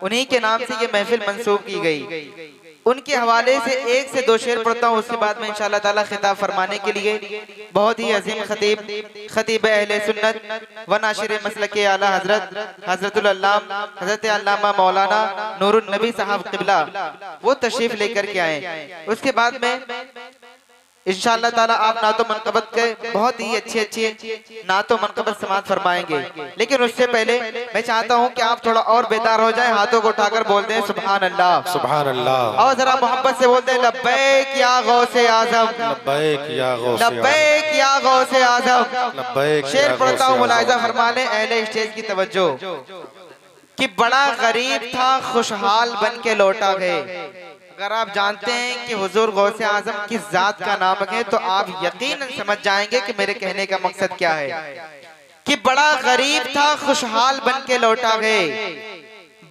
उन्हीं के नाम से ये महफिल मंसूब की गई। उनके हवाले से एक से दो शेर पढ़ता हूँ, उसके बाद में इंशाअल्लाह ताला खिताब फरमाने के लिए बहुत ही अजीम खतीब अहले सुन्नत व नाशिर मसलक के आला हजरतुल अल्लामा हजरत अल्लामा मौलाना नूरुन नबी साहब क़िबला वो तशरीफ लेकर के आए। उसके बाद में इंशाअल्लाह ताला आप नातो मनकबत के बहुत ही अच्छे नातो मनकबत समात फरमाएंगे। लेकिन उससे पहले मैं चाहता हूं कि आप थोड़ा और बेदार हो जाएं, हाथों को उठाकर बोल दें सुभान अल्लाह, सुभान अल्लाह, और जरा मोहब्बत से बोलते हैं लब्बैक या गौसे आजम, लब्बैक या गौसे आजम, लब्बैक या गौसे आजम, लब्बैक। शेर पढ़ता हूँ, मुलाहिजा फरमा लें अहले स्टेज की तवज्जो। कि बड़ा गरीब था खुशहाल बन के लौटा गए। अगर आप जानते हैं कि हुजूर गौसे आजम किस जात का नाम है तो आप यकीनन समझ जाएंगे कि मेरे कहने का मकसद क्या है। कि बड़ा गरीब था खुशहाल बन के लौटा गए,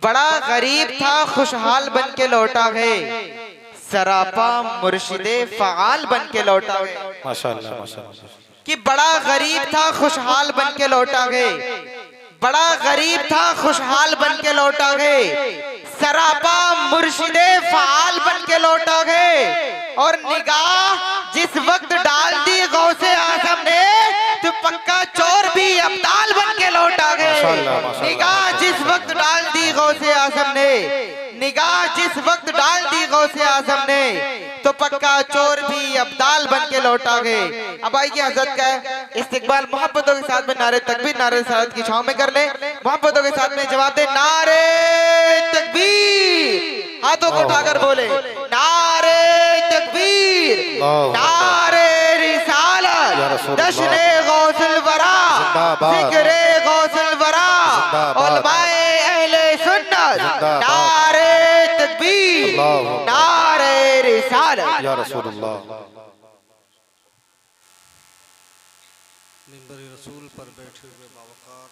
बड़ा गरीब था खुशहाल बन के लौटा गए, सरापा मुर्शिदे फ़आल बन के लौटा गए। माशाअल्लाह माशाअल्लाह। कि बड़ा गरीब था खुशहाल बन के लौटा गए, बड़ा गरीब था खुशहाल बन के लौटा गए, सरापा मुर्शिदे फ़आल बन के लौटा गए। और निगाह जिस वक्त डाल दी गौसे आजम ने तो पक्का चोर भी अब्दाल बन के लौटा गए। निगाह जिस वक्त डाल दी गौसे आजम ने, निगाह जिस वक्त डाल दी गौसे आजम ने तो पक्का चोर भी अब्दाल बन के लौटा गए। अब आइए हजरत का इस्तिकबाल मोहब्बतों के साथ में नारे तकबीर नारे सलात की छांव में कर ले। मोहब्बतों के साथ में जवाब दे नारे तकबीर, हाथों को उठाकर बोले नारे तकबीर, नारे रिसालत, जश्ने गौसुल वरा, जिक्रे गौसुल वरा, उलमाए अहले सुन्नत, नारे तकबीर, नारे रिसालत या रसूलुल्लाह। मिंबर रसूल पर बैठे हुए बावकार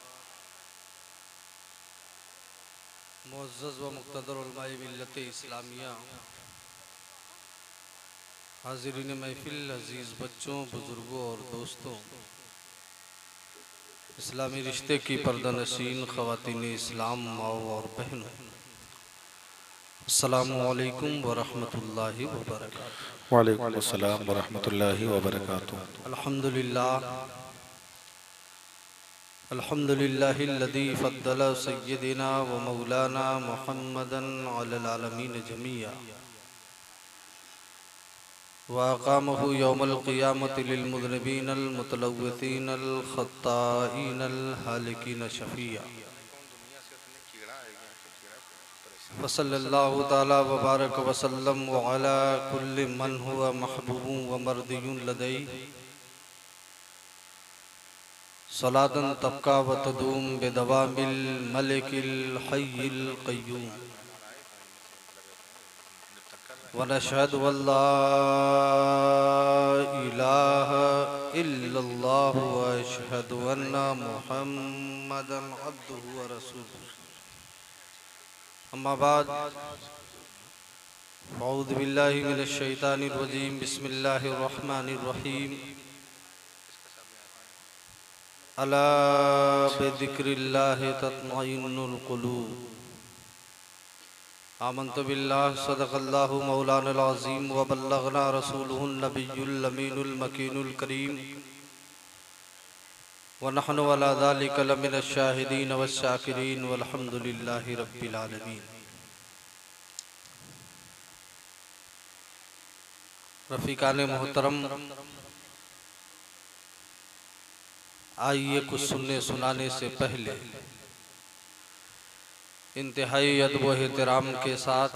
मुअज़्ज़ज़ व मुक़्तदर उलमाए मिल्लत इस्लामिया, हाज़िरीन महफिल, अज़ीज़ बच्चों, बुज़ुर्गों और दोस्तों, इस्लामी रिश्ते की पर्दानशीन ख़वातीन इस्लाम, माओ और बहनों, अस्सलामु अलैकुम व रहमतुल्लाहि व बरकातुहू। वालेकुम अस्सलाम व रहमतुल्लाहि व बरकातुहू। अल्हम्दुलिल्लाह, अल्हम्दुलिल्लाहिल्लज़ी फ़द्दल सय्यदिना व मौलाना मुहम्मदन अलल आलमीन जमीआ व अक़ामहु यौमल क़ियामति लिल मुज़निबीनल मुतलव्विसीनल ख़त्ताईनल हालिकीन शफ़ीआ। वसल्लल्लाहु तआला व बारक व सल्लम व अला कुल्लि मन हुवा महबूबुन व मर्दियुन लदई सलातन तबका व तदूम बिदवामिल मलिकिल हय्यिल क़य्यूम। व नशहदु अल्ला इलाहा इल्लल्लाह व अशहदु अन्ना मुहम्मदन अब्दुहु व रसूलुहु। अम्मा बाद, अऊज़ु बिल्लाहि मिनश शैतानिर रजीम, बिस्मिल्लाहिर रहमानिर रहीम। अला बिज़िक्रिल्लाहि तत्मइन्नुल क़ुलूब। आमन्तु बिल्लाहि सदक़ल्लाहु मौलानाल अज़ीम व बल्लगना रसूलुहुन नबियुल अमीनुल मकीनुल करीम व नहनु अला ज़ालिका लमिनश शाहिदीन वश्शाकिरीन वल्हम्दुलिल्लाहि रब्बिल आलमीन। रफ़ीक़ाने मोहतरम, आइए कुछ सुनने सुनाने से पहले इंतहाई अदब व एहतराम के साथ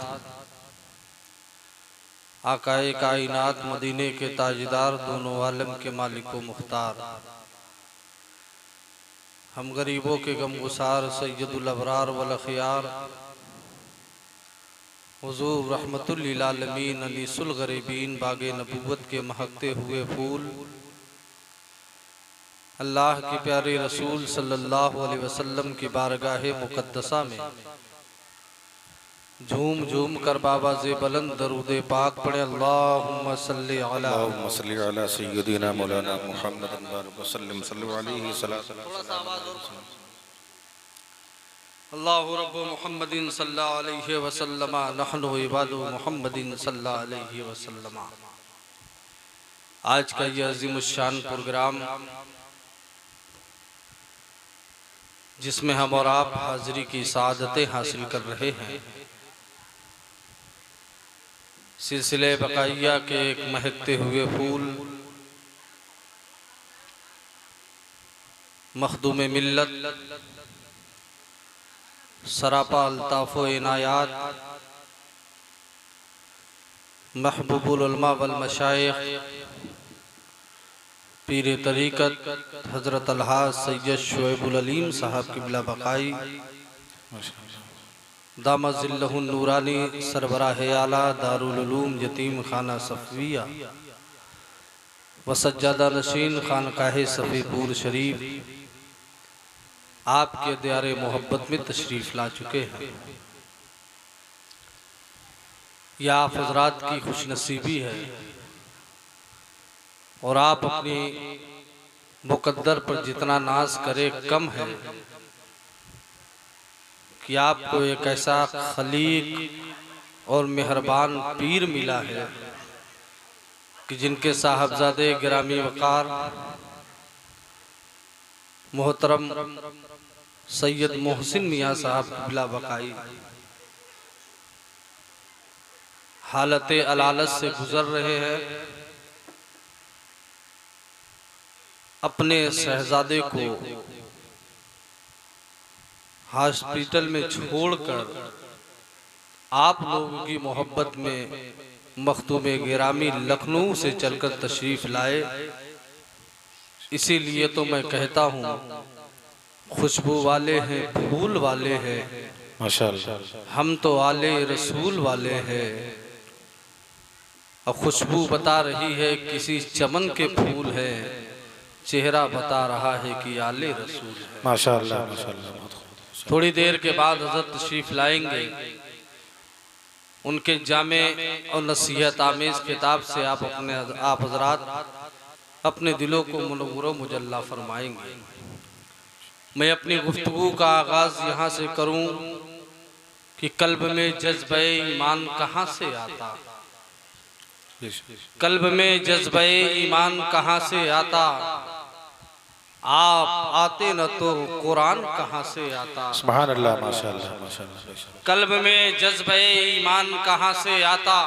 आकाए कायनात मदीने के ताजदार, दोनों आलम के मालिक व मुख्तार, हम गरीबों के गमगुसार सैयदुल अबरार वल अख़ियार हुज़ूर रहमतुल लिल आलमीन अनीसुल गरीबीन, बागे नबूवत के महकते हुए फूल, अल्लाह के प्यारे रसूल सल्लल्लाहु अलैहि वसल्लम की बारगाहे मुक़द्दसा में झूम झूम कर बाबा से बुलंद दरूदे पाक पढ़े। अल्लाहुम्मा सल्ली अला सय्यदिना मौलाना मुहम्मद वसल्लम सल्लल्लाहु अलैहि वसल्लम। अल्लाहु रब्बु मुहम्मदिन सल्लल्लाहु अलैहि वसल्लम नहनु इबादु मुहम्मदिन सल्लल्लाहु अलैहि वसल्लम। आज का ये अज़ीमुश्शान प्रोग्राम जिसमें हम और आप हाज़िरी की सआदतें हासिल कर रहे हैं, सिलसिले बकाइया के एक महकते हुए फूल मखदूम मिल्लत सरापा अल्ताफ़ व इनायात महबूबुल उलमा वल मशाइख पीर तरीक़त हज़रत अलहाज सैयद शुएबुल अलीम साहब क़िबला बकाई दामत ज़िल्लहुन नूरानी सरबराह आला दारुल उलूम यतीम खाना सफ़विया व सज्जादा नशीन खानकाह सफ़ीपुर शरीफ आपके दयारे मोहब्बत में तशरीफ़ ला चुके हैं। यह आप हज़रात की खुशनसीबी है और आप अपनी मुक़द्दर पर जितना नाज करे कम है कि आपको एक ऐसा खलीक और मेहरबान पीर मिला है कि जिनके साहबजादे गिरामी वक़ार मोहतरम सैयद मोहसिन मियाँ साहब क़िबला बकाई हालत अलालत से गुजर रहे हैं। अपने शहजादे को हॉस्पिटल में छोड़कर आप लोगों की मोहब्बत में मखदूम गिरामी लखनऊ से चलकर तशरीफ़ लाए। इसीलिए तो मैं कहता हूँ खुशबू वाले हैं, फूल वाले हैं, माशाअल्लाह। हम तो आले रसूल वाले हैं। और खुशबू बता रही है किसी चमन के फूल है, चेहरा बता रहा है कि आले रसूल है। माशाअल्लाह माशाअल्लाह। थोड़ी देर के बाद हज़रत तशरीफ़ लाएंगे। उनके जामे और नसीहत आमेज़ किताब से आप हज़रात अपने दिलों को मुनव्वर मुजल्ला फरमाएंगे। मैं अपनी गुफ्तगू का आगाज़ यहाँ से करूँ कि कल्ब में जज्बे ईमान कहाँ से आता, कल्ब में जज्बे ईमान कहाँ से आता, आप आते न तो कुरान कहाँ से आता। सुभान अल्लाह माशाअल्लाह माशाअल्लाह। कल्ब में जज्बे ईमान कहाँ से आता,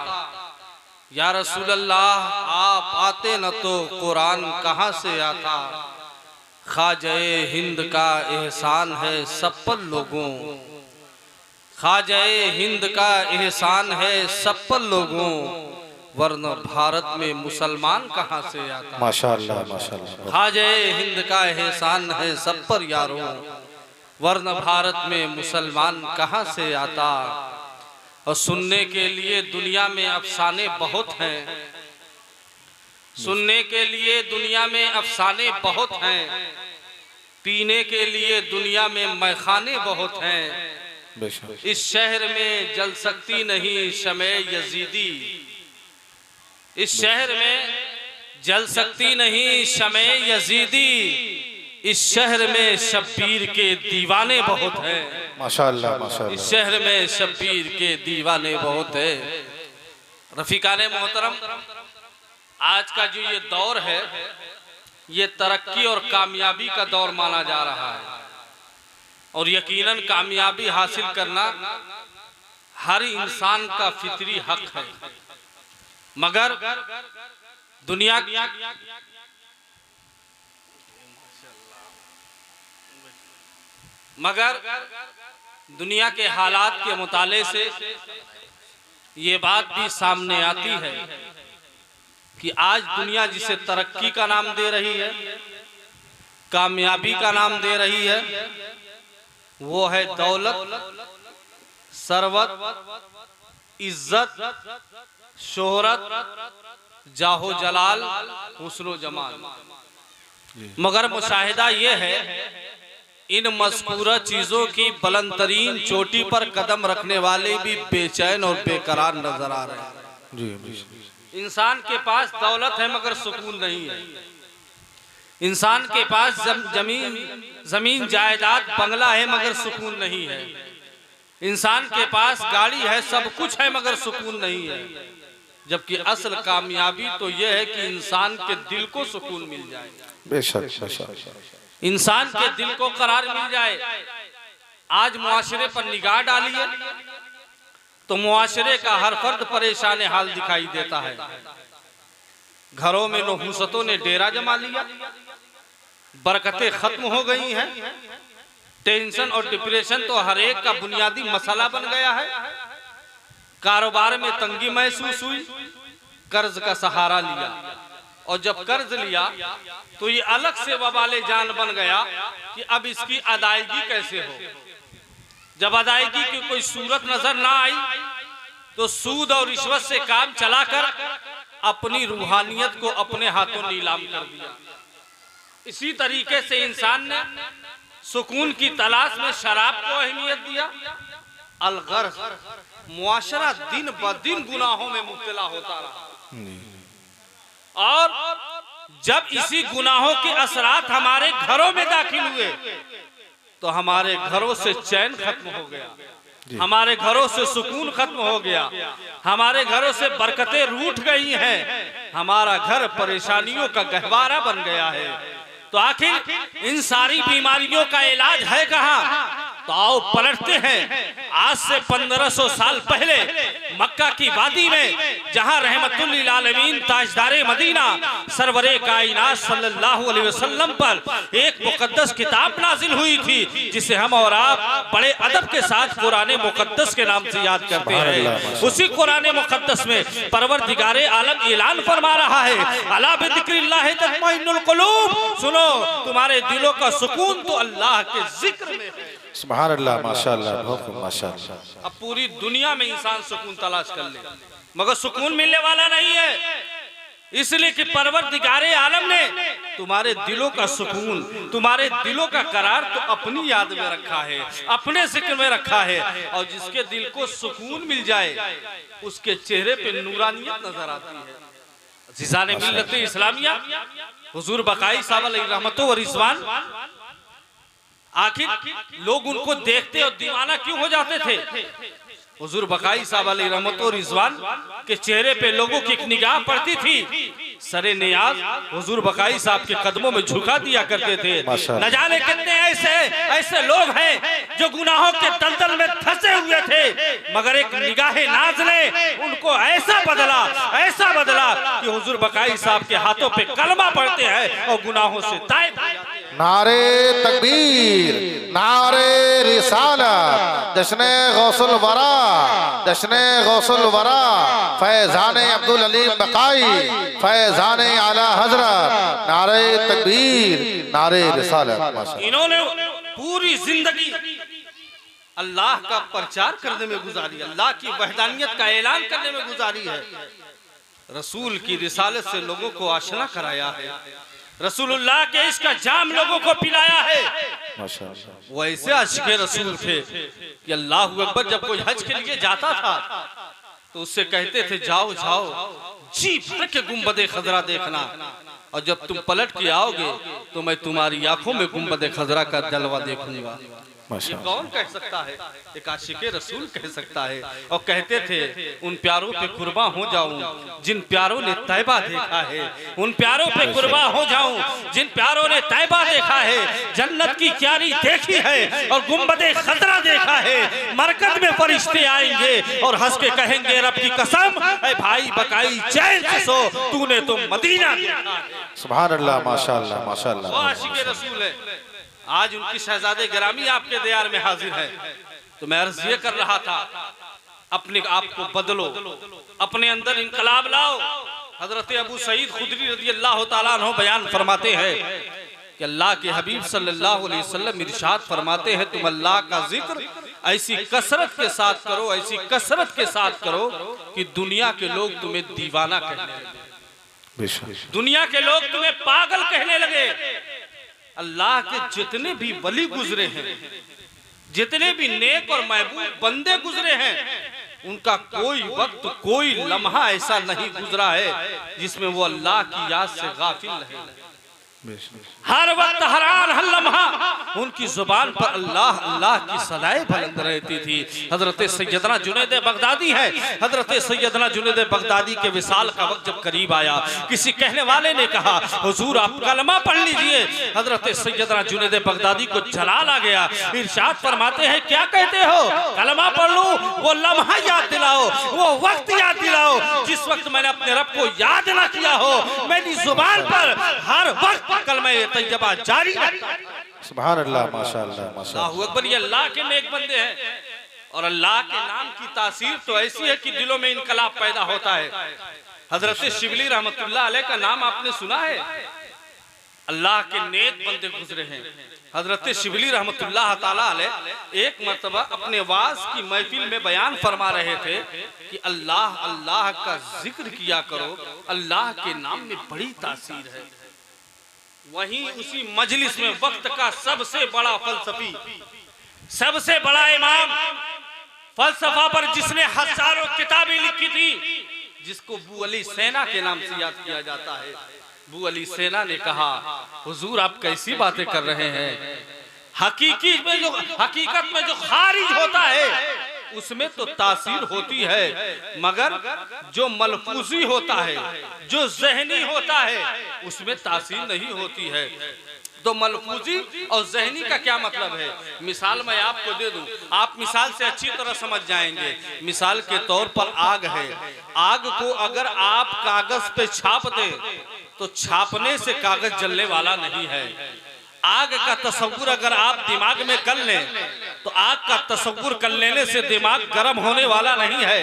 या रसूल अल्लाह आप आते न तो कुरान कहाँ से आता। ख्वाजाए हिंद का एहसान है सब पर लोगों, ख्वाजाए हिंद का एहसान है सब पर लोगों, वरना भारत में मुसलमान कहाँ से आता। माशाअल्लाह माशाअल्लाह। ख्वाजाए हिंद का एहसान है सब पर यारों, वरना भारत में मुसलमान कहाँ से आता। और सुनने के लिए दुनिया में अफसाने बहुत हैं, सुनने के लिए दुनिया में अफसाने बहुत हैं, पीने के लिए दुनिया में मैखाने बहुत हैं। इस शहर में जल सकती नहीं शमे यजीदी, इस शहर में जल सकती नहीं शमे यजीदी, इस शहर में शब्बीर के दीवाने बहुत हैं। माशाअल्लाह माशाअल्लाह। इस शहर में शब्बीर के दीवाने बहुत है। रफीकाने मोहतरम, आज का जो ये दौर है ये तरक्की और कामयाबी का दौर माना जा रहा है और यकीनन कामयाबी हासिल करना हर इंसान का फितरी हक है। मगर दुनिया दुनिया के हालात के मुताले से ये बात भी सामने आती है कि आज दुनिया जिसे तरक्की का नाम दे रही है, कामयाबी का नाम दे रही है, वो है दौलत, सरवत, इज्जत, शोहरत, जाहो जलाल, हुस्नो जमाल। मगर मुशाहिदा ये है इन मज़कूरा चीज़ों की बुलंद तरीन चोटी पर कदम रखने वाले भी बेचैन और बेकरार नजर आ रहे हैं। इंसान के पास दौलत है मगर सुकून नहीं है। इंसान के पास जमीन जायदाद बंगला है मगर सुकून नहीं है। इंसान के पास गाड़ी है, सब कुछ है मगर सुकून नहीं है। जबकि असल कामयाबी तो यह है कि इंसान के दिल को सुकून मिल जाए, बेशक इंसान के दिल को करार मिल जाए। आज मुआशरे पर निगाह डालिए तो मुआशरे का हर फर्द परेशान हाल दिखाई देता है। घरों में नहुसतों ने डेरा जमा लिया, बरकतें खत्म हो गई हैं, टेंशन और डिप्रेशन तो हर एक का बुनियादी मसला बन गया है। कारोबार में तंगी महसूस हुई, कर्ज का सहारा लिया, और जब कर्ज लिया तो ये अलग से वबाले जान बन गया कि अब इसकी अदायगी कैसे हो। जब अदायगी की कोई सूरत नजर ना आई तो सूद और रिश्वत से काम चलाकर अपनी रूहानियत को अपने हाथों नीलाम कर दिया। इसी तरीके से इंसान ने सुकून की तलाश में शराब को अहमियत दिया। अलगर्ज मुआशरा दिन ब दिन गुनाहों में मुब्तला होता रहा, और जब इसी गुनाहों के असरात हमारे घरों में दाखिल हुए तो हमारे घरों से चैन खत्म हो गया, हमारे घरों से सुकून खत्म हो गया, हमारे घरों से बरकतें रूठ गई हैं, हमारा घर परेशानियों का गहवारा बन गया है। तो आखिर इन सारी बीमारियों का इलाज है कहाँ? तो आओ पलटते हैं आज से 1500 साल पहले मक्का की वादी में, जहां रहमतुल लिल आलमीन ताजदारे मदीना सरवरे कायनात सल्लल्लाहु अलैहि वसल्लम पर एक मुकद्दस किताब नाजिल हुई थी, जिसे हम और आप बड़े अदब के साथ कुरान मुकद्दस के नाम से याद करते हैं। उसी कुरान मुकद्दस में परवरदिगारे आलम ऐलान फरमा रहा है, अला बिज़िक्रिल्लाहि तत्मइन्नुल कुलूब, सुनो तुम्हारे दिलों का सुकून तो अल्लाह के जिक्र में है। सुभान अल्लाह, माशाअल्लाह, बहुत माशाअल्लाह। अब पूरी दुनिया में इंसान सुकून तलाश कर ले मगर सुकून मिलने वाला नहीं है, इसलिए कि परवरदिगारे आलम ने तुम्हारे दिलों का सुकून, तुम्हारे दिलों का करार तो अपनी याद में रखा है, अपने जिक्र में रखा है। और जिसके दिल को सुकून मिल जाए उसके चेहरे पे नूरानियत नजर आती है। जिसाने मिल्लत इस्लामिया हुजूर बकाई साहब अलैहि रहमतो व रिजवान, आखिर लोग उनको देखते और दीवाना क्यों हो जाते थे? हुजूर बकाई साहब अलैहि रहमतो व रिजवान के चेहरे पे लोगों की एक निगाह पड़ती थी, सरे नियाज हुजूर बकाई साहब के कदमों में झुका दिया करते थे। न जाने कितने ऐसे लोग हैं जो गुनाहों के दलदल में फंसे हुए थे, मगर एक निगाहे नाज ने उनको ऐसा बदला कि हुजूर बकाई साहब के हाथों पे कलमा पढ़ते हैं और गुनाहों से ताइब। नारे तकबीर, नारे रिसालत, जश्ने गौसुल वरा, जश्ने गौसुल वरा, फैजाने अब्दुल अलीम बकाई, फैजाने आला हजरत, नारे तकबीर, नारे रिसालत। इन्होंने पूरी जिंदगी अल्लाह का प्रचार करने में गुजारी, अल्लाह की वहदानियत का ऐलान करने में गुजारी है। रसूल की रिसालत से लोगों को आशना कराया है, रसूलुल्लाह के इसका जाम लोगों को पिलाया है। वो ऐसे आशिक़े रसूल थे कि अल्लाह अकबर जब कोई हज के लिए जाता था तो उससे कहते थे जाओ जी भर के गुंबदे खजरा देखना, और जब तुम पलट के आओगे तो मैं तुम्हारी आंखों में गुंबदे खजरा का जलवा देखूंगा। ये कौन कह सकता है? एक आशिक़े रसूल कह सकता है। और कहते थे उन प्यारों पे कुर्बान हो जाऊं जिन प्यारों ने तैबा देखा है, उन प्यारों पे कुर्बान हो जाऊं जिन प्यारों ने तैबा देखा है, जन्नत की क्यारी देखी है और गुंबदे खतरा देखा है। मरकज में फरिश्ते आएंगे और हंस के कहेंगे रब की कसम ऐ भाई बकाई चैन से सो, तूने तो मदीना देखा है। सुभान अल्लाह, माशाअल्लाह, माशाअल्लाह। वो आशिक़े रसूल है। आज उनकी शहजादे गिरामी आपके दयार में हाजिर है। तो मैं अर्ज ये कर रहा था, अपने आप को बदलो, अपने अंदर इनकलाब लाओ। हजरत अबू सईद खुदरी रज़ी अल्लाह तआला अन्हु बयान फरमाते हैं कि अल्लाह के हबीब सल्लल्लाहु अलैहि वसल्लम इरशाद फरमाते हैं, तुम अल्लाह का जिक्र ऐसी कसरत के साथ करो, ऐसी कसरत के साथ करो कि दुनिया के लोग तुम्हें दीवाना कहने लगे, दुनिया के लोग तुम्हें पागल कहने लगे। अल्लाह के जितने भी वली गुजरे हैं, जितने भी नेक और महबूब बंदे गुजरे हैं, उनका कोई वक्त, कोई लम्हा ऐसा नहीं गुजरा है जिसमें वो अल्लाह की याद से गाफिल रहे। हर वक्त हरान हर लम्हा उनकी जुबान पर अल्लाह अल्लाह की सलाह बुलंद रहती थी। हजरत सैयदना जुनैद बगदादी है, हजरत सैयदना जुनैद बगदादी के विसाल का वक्त जब करीब आया, किसी कहने वाले ने कहा हुजूर आप कलमा पढ़ लीजिए। हजरत सैयदना जुनैद बगदादी को जलाल आ गया, इरशाद फरमाते हैं क्या कहते हो, कलमा पढ़ लूं? वो लम्हा याद दिलाओ, वो वक्त याद दिलाओ जिस वक्त मैंने अपने रब को याद ना किया हो। मेरी जुबान पर हर वक्त कलमा तैयबा जारी है। सुभान अल्लाह, माशाअल्लाह माशाअल्लाह। अल्लाहु अकबर। ये अल्लाह के नेक बंदे हैं और अल्लाह के नाम की तासीर तो ऐसी है कि दिलों में इनकलाब पैदा होता है। हजरत शिबली रहमतुल्लाह अलैह का नाम आपने सुना है? अल्लाह के नेक बंदे गुजरे हैं। हजरत शिबली रहमतुल्लाह ताला अलैह एक मर्तबा अपने वाज की महफिल में बयान फरमा रहे थे कि अल्लाह अल्लाह का जिक्र किया करो, अल्लाह के नाम में बड़ी तासीर है। वहीं उसी मजलिस में वक्त का सबसे बड़ा फलसफी, सबसे बड़ा इमाम, फलसफा पर जिसने हजारों किताबें लिखी थी, जिसको बू अली सेना के नाम से याद किया जाता है, बू अली सेना ने कहा हुजूर आप कैसी बातें कर रहे हैं? हकीकत में जो खारिज होता है उसमें तो तासीर होती है, मगर जो मलफूजी होता है, जो ज़हनी होता है, उसमें तासीर नहीं होती है। तो मलफूजी और ज़हनी का क्या मतलब है? मिसाल मैं आपको दे दूं, आप मिसाल से अच्छी तरह समझ जाएंगे। मिसाल के तौर पर आग है, आग को अगर आप कागज पे छाप दें तो छापने से कागज जलने वाला नहीं है। आग का तस्वुर अगर आप दिमाग में कर लें तो आग का तस्वुर कर लेने से दिमाग गर्म होने वाला नहीं है।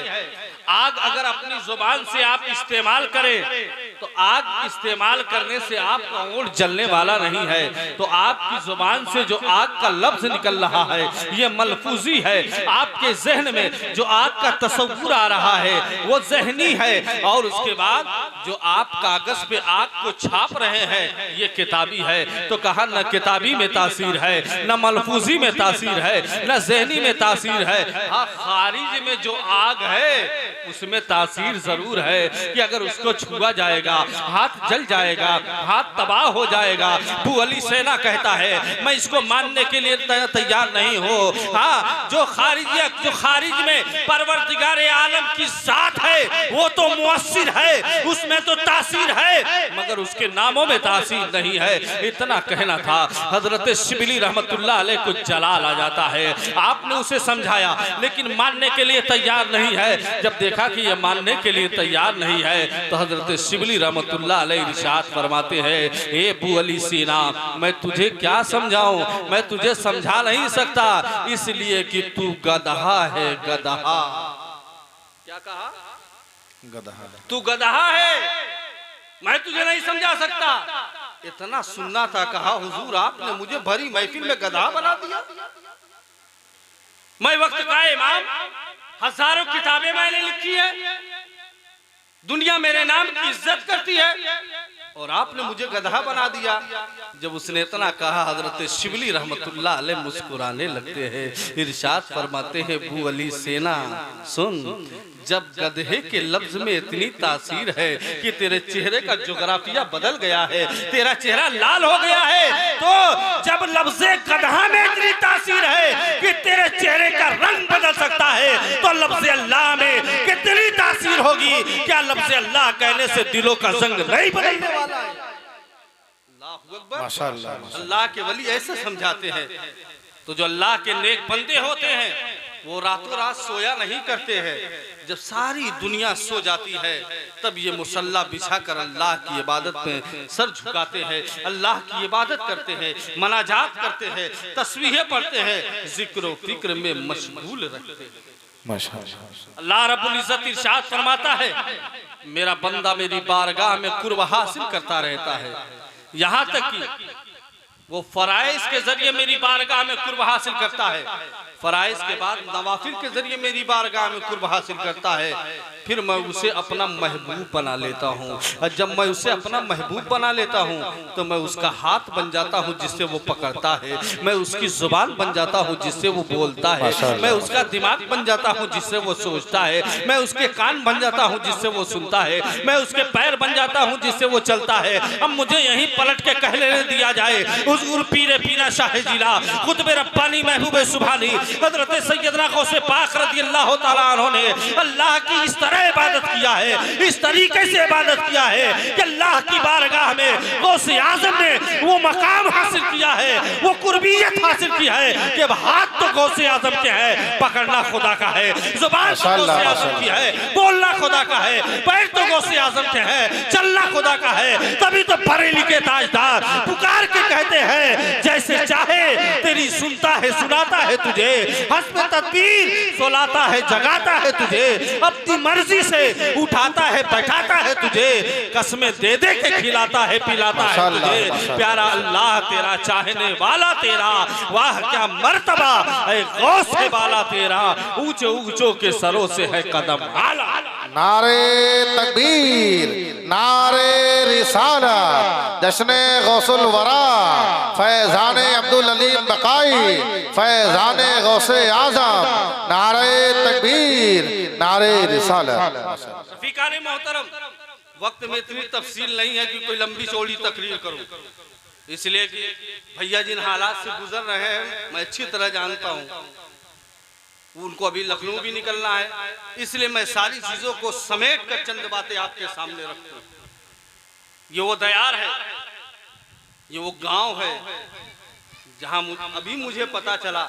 आग अगर अपनी जुबान से आप इस्तेमाल करें तो आग इस्तेमाल करने से आपका ऊँट जलने वाला नहीं है। तो आपकी जुबान से जो आग का लफ्ज निकल रहा है ये मलफूजी है। आपके जहन में जो आग का तस्वुर आ रहा है वो जहनी है, और उसके बाद जो आप कागज पे आग को छाप रहे हैं ये किताबी है। तो कहा न किताबी में तासीर है, न मलफूजी में तासीर है, न जहनी में तासीर है। हाँ, खारिज में जो आग है उसमें तासीर जरूर है कि अगर उसको छुआ जाएगा हाथ जल जाएगा, हाथ तबाह हो जाएगा। बू अली सेना कहता है मैं इसको मानने के लिए तैयार नहीं हूँ। हाँ, जो खारिज में परवरदिगार आलम की जात है वो तो मुअस्सिर है, उसमें तो तासीर है, मगर उसके नामों में तासीर नहीं है। इतना कहना था। हजरत शिबली रहमतुल्लाह अलैह को जलाल आ जाता है। आपने उसे समझाया लेकिन मानने के लिए तैयार नहीं है। जब देखा कि ये मानने के लिए तैयार नहीं है तो हजरत शिबली रहमतुल्लाह अलैह इरशाद फरमाते हैं ए बू अली सीना, मैं तुझे क्या समझाऊं, मैं तुझे समझा नहीं सकता, इसलिए कि तू गदहा है, गदहा। क्या कहा? गदहा। तू गदहा है, मैं तुझे नहीं समझा सकता। इतना सुनना था, कहा हुजूर आपने मुझे भरी महफिल में गदहा बना दिया। मैं वक्त का इमाम, हजारों किताबें मैंने लिखी है, दुनिया मेरे नाम की इज्जत करती है, और आपने मुझे गधा बना दिया। जब उसने इतना कहा हजरत शिबली रहमतुल्लाह अलैह मुस्कुराने लगते हैं, इरशाद फरमाते हैं बू अली सेना सुन, जब गधे के लफ्ज में इतनी तासीर है कि तेरे चेहरे का जोग्राफिया बदल गया है, तेरा चेहरा लाल हो गया है, तो जब लफ्ज़े गधा में इतनी तासीर है कि तेरे चेहरे का रंग बदल सकता है, तो लफ्ज़े अल्लाह में कितनी तासीर होगी? क्या लफ्ज़े अल्लाह कहने से दिलों का जंग नहीं बदलने वाला है? अल्लाहू अकबर। माशाअल्लाह। अल्लाह के वली ऐसे समझाते हैं। तो जो अल्लाह के नेक बंदे होते हैं वो रातों रात सोया नहीं करते हैं। जब सारी दुनिया सो जाती है तब ये मुसल्ला बिछा कर अल्लाह की इबादत में सर झुकाते हैं, अल्लाह की इबादत करते हैं, मनाजात करते हैं, तस्बीहें पढ़ते हैं, जिक्र फिक्र में मशगूल रखते हैं। माशाअल्लाह। अल्लाह रब्बुल इज्जत इरशाद फरमाता है मेरा बंदा मेरी बारगाह में कुर्ब हासिल करता रहता है, यहाँ तक कि वो फराइज के जरिए मेरी बारगाह में कुर्ब हासिल करता है, फराइज के बाद नवाफिल के जरिए मेरी बारगाह में कुर्ब हासिल करता है, फिर मैं उसे अपना महबूब बना लेता हूँ। और जब मैं उसे अपना महबूब बना लेता हूँ तो मैं उसका हाथ बन जाता हूँ जिससे वो पकड़ता है, मैं उसकी जुबान बन जाता हूँ जिससे वो बोलता है, मैं उसका दिमाग बन जाता हूँ जिससे वो सोचता है, मैं उसके कान बन जाता हूँ जिससे वो सुनता है, मैं उसके पैर बन जाता हूँ जिससे वो चलता है। अब मुझे यहीं पलट के कह लेने दिया जाए, हुजूर पीरे पीना शाह जिला कुतुब रब्बानी महबूब सुभानी हजरत सैयदना गौसे पाक रज़ियल्लाहु ताला अन्हु ने अल्लाह की इस तरह इबादत किया है, इस तरीके से इबादत किया है कि अल्लाह की बारगाह में गौसे आजम ने वो मकाम हासिल किया है, वो कुर्बियत हासिल की है कि अब हाथ तो गौसे आजम के है, पकड़ना खुदा का है, जुबान तो गौसे आजम की है, बोलना खुदा का है, पैर तो गौसे आजम के है, चलना खुदा का है। तभी तो बरेली के ताजदार पुकार के कहते हैं, जैसे चाहे तेरी सुनता है सुनाता है तुझे, हस्ब तदबीर सोलाता है जगाता है तुझे, अपनी मर्जी से उठाता है बैठाता है तुझे, कसमें दे दे के खिलाता है पिलाता है तुझे। प्यारा अल्लाह तेरा चाहने वाला तेरा, वाह क्या मर्तबा है गौस है वाला तेरा, ऊंचे ऊंचों के सरों से है कदम आला। नारे तकबीर, नारे रिसाला, जश्ने गौसुल वरा, फैजाने अब्दुल अलीम बकाई, फैजाने गौसे आजम, नारे तकबीर, नारे रिसाला। रफीकाने मोहतरम, वक्त में इतनी तफसील नहीं है कि कोई लंबी चौड़ी तकरीर करूं, इसलिए कि भैया जिन हालात से गुजर रहे हैं मैं अच्छी तरह जानता हूं, उनको अभी लखनऊ भी निकलना है, इसलिए मैं सारी चीजों को समेट कर चंद बातें आपके सामने रखता हूं। ये वो दयार है, ये वो गांव है जहां अभी मुझे पता चला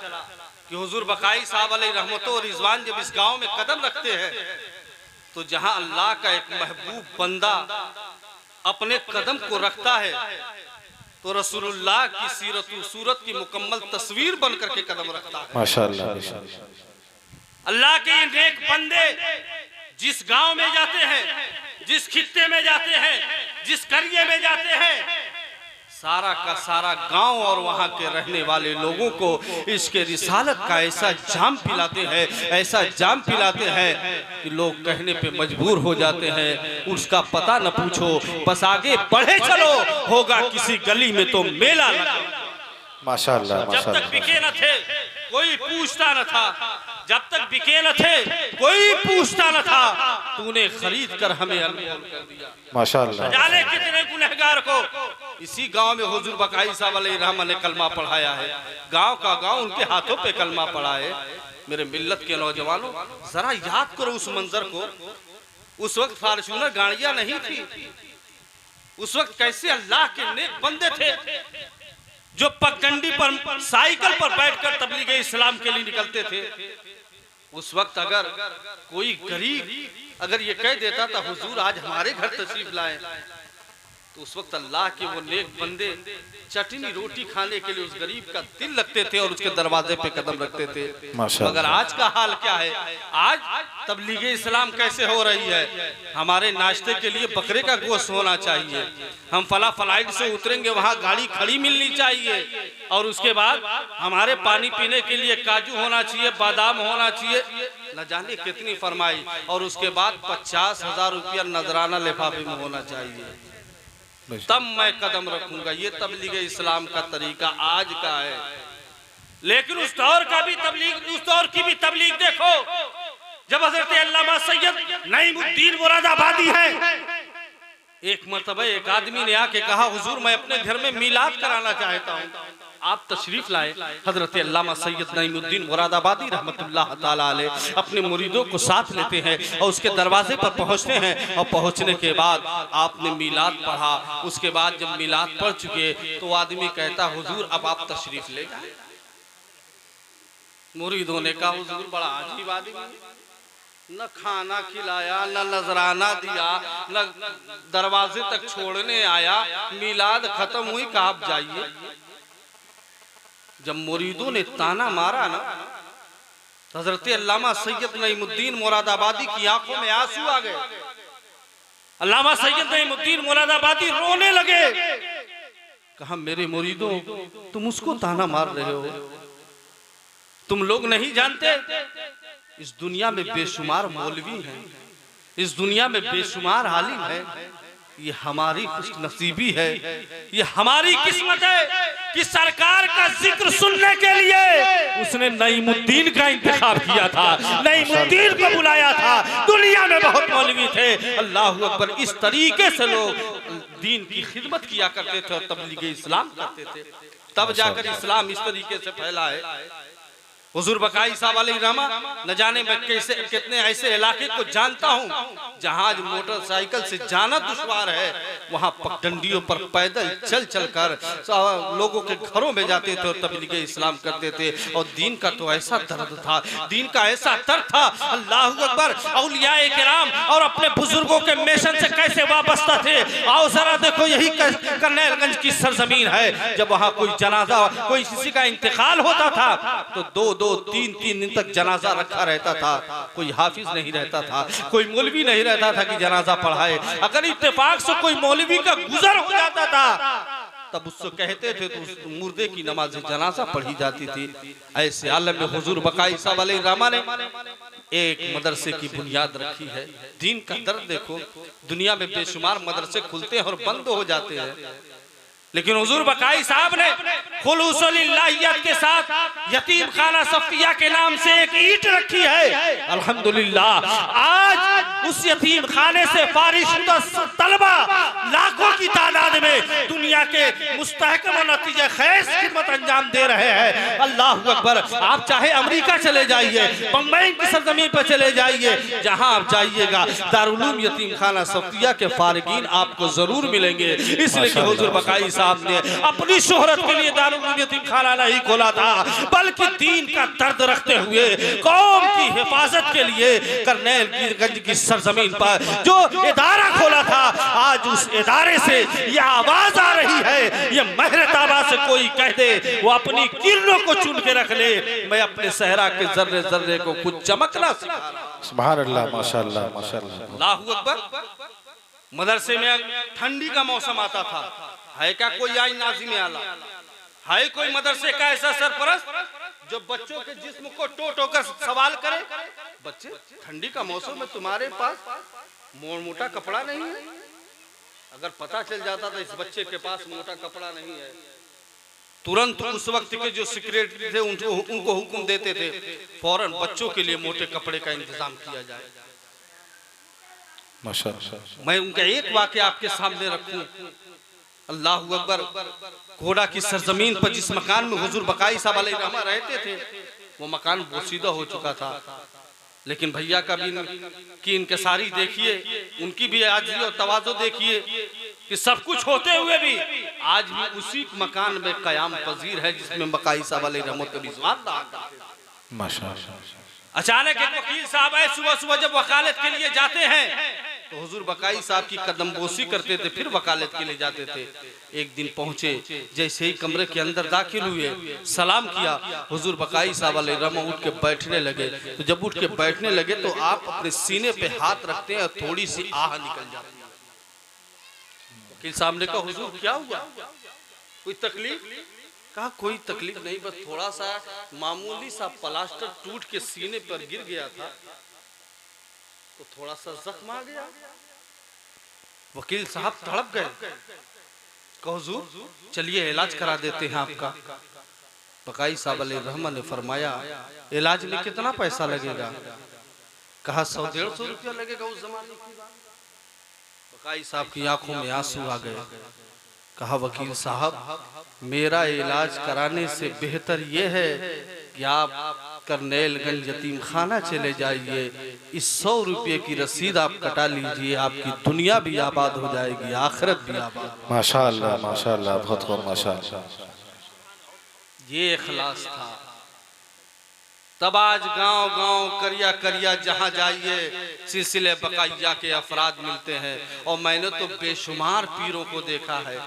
कि हुजूर बकाई साहब अलैहि रहमतो और रिजवान जब इस गांव में कदम रखते हैं तो जहां अल्लाह का एक महबूब बंदा अपने कदम को रखता है तो रसूलुल्लाह की सीरत सूरत की मुकम्मल तस्वीर बन करके कदम रखता है। माशाअल्लाह। अल्लाह के नेक बंदे जिस गांव में जाते हैं, जिस खित्ते में जाते हैं, जिस करिए में जाते हैं, सारा का सारा गांव और वहां के रहने वाले लोगों को इसके रिसालत का ऐसा जाम पिलाते हैं, ऐसा जाम पिलाते हैं कि लोग कहने पे मजबूर हो जाते हैं, उसका पता न पूछो, बस आगे बढ़े चलो, होगा किसी गली में तो मेला लगा। माशाअल्लाह, जब तक बिके न थे कोई पूछता न था, जब तक बिके न थे कोई पूछता न था, तूने खरीद कर हमें अनमोल कर दिया। माशाअल्लाह। जाने कितने गुनहगार को इसी गांव में हुजूर बकाई साहब अलैहि रहमत ने कलमा पढ़ाया है, गांव का गांव उनके हाथों पे कलमा पढ़ा है। मेरे मिल्लत के नौजवानों, जरा याद करो उस मंजर को, उस वक्त फॉर्च्यूनर गाड़ियां नहीं थी, उस वक्त कैसे अल्लाह के नेक बंदे थे जो पगडंडी पर साइकिल पर बैठकर तबलीग इस्लाम के लिए निकलते थे। उस वक्त अगर कोई गरीब अगर ये कह देता था हुजूर आज हमारे घर तशरीफ लाए, तो उस वक्त अल्लाह के वो नेक बंदे चटनी रोटी खाने के लिए उस गरीब का दिल लगते थे और उसके दरवाजे पे कदम रखते थे। मगर आज का हाल क्या है? आज तबलीग इस्लाम कैसे हो रही है? हमारे नाश्ते के लिए बकरे का गोश्त होना चाहिए, हम फला फ्लाइट से उतरेंगे वहाँ गाड़ी खड़ी मिलनी चाहिए, और उसके बाद हमारे पानी पीने के लिए काजू होना चाहिए, बादाम होना चाहिए, न जाने कितनी फरमाई, और उसके बाद 50,000 रुपया नजराना लिफाफे में होना चाहिए, तब मैं कदम रखूंगा। ये तबलीग इस्लाम का तरीका आज का है। लेकिन उस दौर का भी तबलीग, उस दौर की भी तबलीग देखो, जब हजरत अल्लामा सैयद नईमुद्दीन मुरादाबादी है, एक मरतबा एक आदमी ने आके कहा हुजूर मैं अपने घर में मिलाद कराना चाहता हूँ, आप तशरीफ लाए। हजरत अल्लामा सैयद नईमुद्दीन मुरादाबादी रहमतुल्लाह ताला अलैह अपने मुरीदों को साथ लेते हैं और उसके दरवाजे पर पहुंचते हैं, और पहुंचने के बाद आपने मिलाद पढ़ा। उसके बाद जब मिलाद पढ़ चुके तो आदमी कहता हुजूर अब आप तशरीफ ले जाए। मुरीदों ने कहा हुजूर बड़ा अजीब आदमी, न खाना खिलाया, न नजराना दिया, न दरवाजे तक छोड़ने आया, मिलाद खत्म हुई कहा आप जाइए। जब मुरीदों ने ताना मारा ना, हजरत अल्लामा सैयद नईमुद्दीन मुरादाबादी की आंखों में आंसू आ गए। अल्लामा सैयद नईमुद्दीन मुरादाबादी रोने लगे कहा मेरे मुरीदों तुम उसको ताना मार रहे हो, तुम लोग नहीं जानते इस दुनिया में बेशुमार मौलवी हैं, इस दुनिया में बेशुमार आलिम है, ये हमारी खुशनसीबी है, ये हमारी किस्मत है कि सरकार का जिक्र सुनने के लिए उसने नईमुद्दीन का इंतखाब किया था, नईमुद्दीन को बुलाया था। दुनिया में बहुत मौलवी थे, अल्लाह अकबर, इस तरीके से लोग दीन की खिदमत किया करते थे और तबलीग इस्लाम करते थे, तब जाकर इस्लाम इस तरीके से फैला है। हुजूर बकाई साहब अलैहिर्रहमा, न जाने मैं कैसे कितने ऐसे इलाके को जानता हूँ जहाँ मोटरसाइकिल से जाना दुश्वार है, वहाँ पगडंडियों पर पैदल चल चल कर लोगों के घरों में जाते थे और तबलीग इस्लाम करते थे। और दीन का तो ऐसा दर्द था, दीन का ऐसा दर्द था, अल्लाह अकबर, औलियाए किराम और अपने बुजुर्गों के मिशन से कैसे वाबस्ता थे। आओ जरा देखो, यही करनेलगंज की सरजमीन है, जब वहाँ कोई जनाजा, कोई किसी का इंतकाल होता था तो दो तीन दिन तक जनाजा रखा रहता था, कोई हाफिज नहीं रहता था, कोई मौलवी नहीं रहता था कि जनाजा पढ़ाए। अगर इत्तेफाक से कोई मौलवी का गुजर हो जाता था तब उसको कहते थे तो उस मुर्दे की नमाज जनाजा पढ़ी जाती थी। ऐसे आलम में हुजूर बकाई साहब अलैहिर्रहमा ने एक मदरसे की बुनियाद रखी है। दीन का दर्द देखो, दुनिया में बेशुमार मदरसे खुलते हैं और बंद हो जाते हैं, लेकिन हुजूर बकाई साहब ने खुलूसुलिल्लाहियत के साथ यतीम खाना सफिया के नाम से एक ईंट रखी है। अल्हम्दुलिल्लाह, आज उस यतीम खाने से फारिशुदा तलबा लाखों की तादाद में दुनिया के मुस्तहकम और नतीजे खैस खिदमत अंजाम दे रहे हैं। अल्लाह अकबर, आप चाहे अमेरिका चले जाइए, बम्बई की सरजमीन पर चले जाइए, जहां आप जाइएगा दारुल यतीम खाना सफिया के फारिगीन आपको जरूर मिलेंगे। इसलिए कि हुजूर बकाई साहब ने अपनी शोहरत के लिए दारुल यतीम खाना नहीं खोला था, बल्कि दीन का दर्द रखते हुए कौम की हिफाजत के लिए करनेलगंज की सरजमीन पर जो इदारा खोला था, आज उस इदारे से यह आवाज आ रही है, ये महरताबा से कोई कह दे वो अपनी किरणों को चुन के रख ले, मैं अपने सहरा के जर्रे जर्रे को कुछ चमकना सिखा रहा हूं। सुभान अल्लाह, माशाअल्लाह, माशाअल्लाह, अल्लाहू अकबर। मदरसे में ठंडी का मौसम आता था, है क्या कोई आई नाज़िम आला, है कोई मदरसे का ऐसा सरपरस्त जो बच्चों के जिस्म को टो कर सवाल करे, बच्चे ठंडी का मौसम में तुम्हारे पास मोटा कपड़ा नहीं है? अगर पता चल जाता था इस बच्चे के पास मोटा कपड़ा नहीं है, तुरंत उस वक्त के जो सेक्रेटरी थे उनको हुक्म देते थे फौरन बच्चों के लिए मोटे कपड़े का इंतजाम किया जाए। माशाअल्लाह, मैं उनका एक वाक़या आपके सामने रखूं। अल्लाहू अकबर, घोड़ा की सरजमीन पर जिस मकान में हुजूर बकाई साहब अलैहिर्रहमा रहते थे, वो मकान बोसीदा हो चुका था, लेकिन भैया का भी की इनकसारी देखिए, उनकी भी आजिज़ी और तवाज़ु देखिए कि सब कुछ होते हुए भी आज भी उसी मकान में कयाम पजीर है जिसमें बकाई साहब अलैहिर्रहमा के विज़ात। माशाअल्लाह। अचानक एक वकील साहब आए, सुबह सुबह जब वकालत के लिए जाते हैं तो हुजूर बकाई साहब की कदमबोसी करते थे, फिर वकालत के लिए जाते थे। एक दिन पहुंचे, जैसे ही कमरे के अंदर दाखिल हुए, सलाम किया, हुजूर बकाई साहब अलैहिर्रहमा उठ के बैठने लगे। तो जब उठ के बैठने लगे तो आप अपने सीने पे हाथ रखते हैं और थोड़ी सी आह निकल जाती है। वकील साहब ने कहा हुजूर क्या हुआ, कोई तकलीफ? कहा कोई तकलीफ नहीं, बस थोड़ा सा मामूली सा प्लास्टर टूट के सीने पर गिर गया था तो थोड़ा सा जख्म आ गया। वकील साहब तड़प गए, कहा हुजूर चलिए इलाज करा देते हैं आपका। बकाई साहब अलैहिर्रहमा ने फरमाया इलाज में कितना पैसा लगेगा? कहा 100-150 रुपया लगेगा उस जमाने की बात। बकाई साहब की आंखों में आंसू आ गए। कहा वकील साहब मेरा इलाज कराने से बेहतर यह है कि आप करनेलगंज यतीम खाना चले जाइए, इस 100 रुपये की रसीद आप कटा लीजिए, आपकी दुनिया भी आबाद हो जाएगी, आखिरत भी आबाद। माशाअल्लाह, माशाअल्लाह, बहुत खूब, माशाअल्लाह। ये इखलास था। तब आज गांव गांव करिया करिया जहां जाइए सिलसिले बकाइया के अफराद मिलते हैं, और मैंने तो बेशुमार पीरों को देखा है।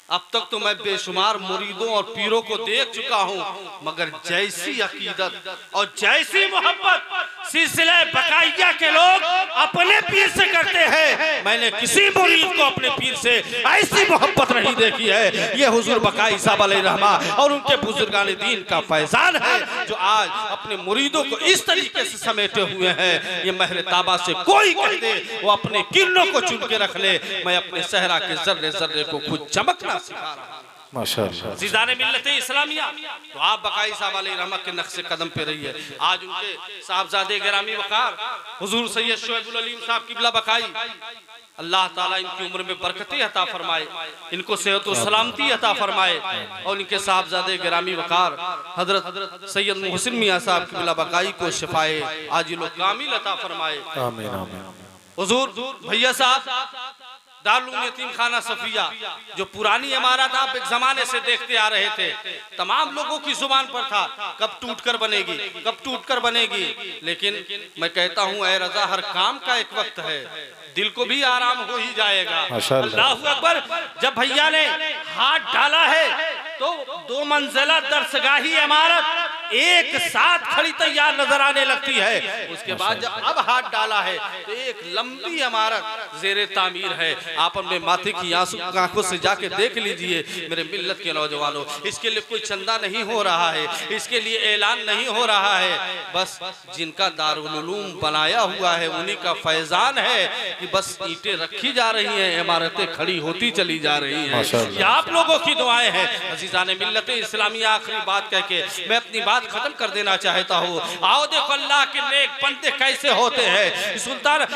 अब तक तो मैं बेशुमार मुरीदों और पीरों को देख चुका हूं, मगर जैसी अकीदत और जैसी मोहब्बत सिलसिला बकाइया के लोग अपने पीर से करते हैं। मैंने किसी मुरीद को अपने पीर से ऐसी मोहब्बत नहीं देखी है। ये हुजूर बकाई साहब अलैहिर्रहमा और उनके बुजुर्गान दीन का फैजान है जो आज अपने मुरीदों को इस तरीके से समेटे हुए हैं। ये महल ताबा से कोई कह दे वो अपने किरणों को चुन के रख ले, मैं अपने सहरा के जर्रे जर्रे को खुद चमकना सिखा रहा हूं। माशाअल्लाह। ज़िदाने मिल्लत इस्लामिया तो आप बकाई साहब अलैहिर्रहमा के नक्शे कदम पे रही है। आज उनके साहबजादे गिरामी वकार हुजूर सैयद शुएबुल अलीम साहब किबला बकाई, अल्लाह ताला इनकी उम्र में बरकतें अता फरमाए, इनको सेहत और सलामती अता फरमाए और इनके साहबजादे गिरामी वकार हजरत सैयद मोहसिन मियां साहब किबला बकाई को शिफाए आजिल कामिल अता फरमाए। आमीन आमीन। हुजूर भैया साहब दारुल यतीम खाना सफिया जो पुरानी इमारत आप एक जमाने से देखते आ रहे थे, तमाम लोगों की जुबान पर था कब टूटकर बनेगी, कब टूटकर बनेगी। लेकिन मैं कहता हूँ ऐ रजा हर काम का एक वक्त है, दिल को भी आराम हो ही जाएगा। अल्लाहु अकबर। जब भैया ने हाथ डाला है तो 2 मंजिला दरसगाही इमारत एक साथ खड़ी तैयार नजर आने लगती है। उसके बाद जब अब हाथ डाला है तो एक लंबी इमारत जेरे तामीर है। आप अपने माथे की आंसू आंखों से जाके देख लीजिए मेरे मिल्लत के नौजवानों। इसके लिए कोई चंदा नहीं हो रहा है, इसके लिए ऐलान नहीं हो रहा है, बस जिनका दारुल उलूम बनाया हुआ है उन्हीं का फैजान है कि बस ईंटें रखी जा रही हैं, इमारतें खड़ी होती चली जा रही हैं। ये आप लोगों की दुआएं हैं। अजीजाने मिल्लत इस्लामिया आखिरी बात कह के मैं अपनी बात खत्म कर देना चाहता हूँ। आओ देखो अल्लाह के नेक बंदे कैसे होते हैं। सुल्तान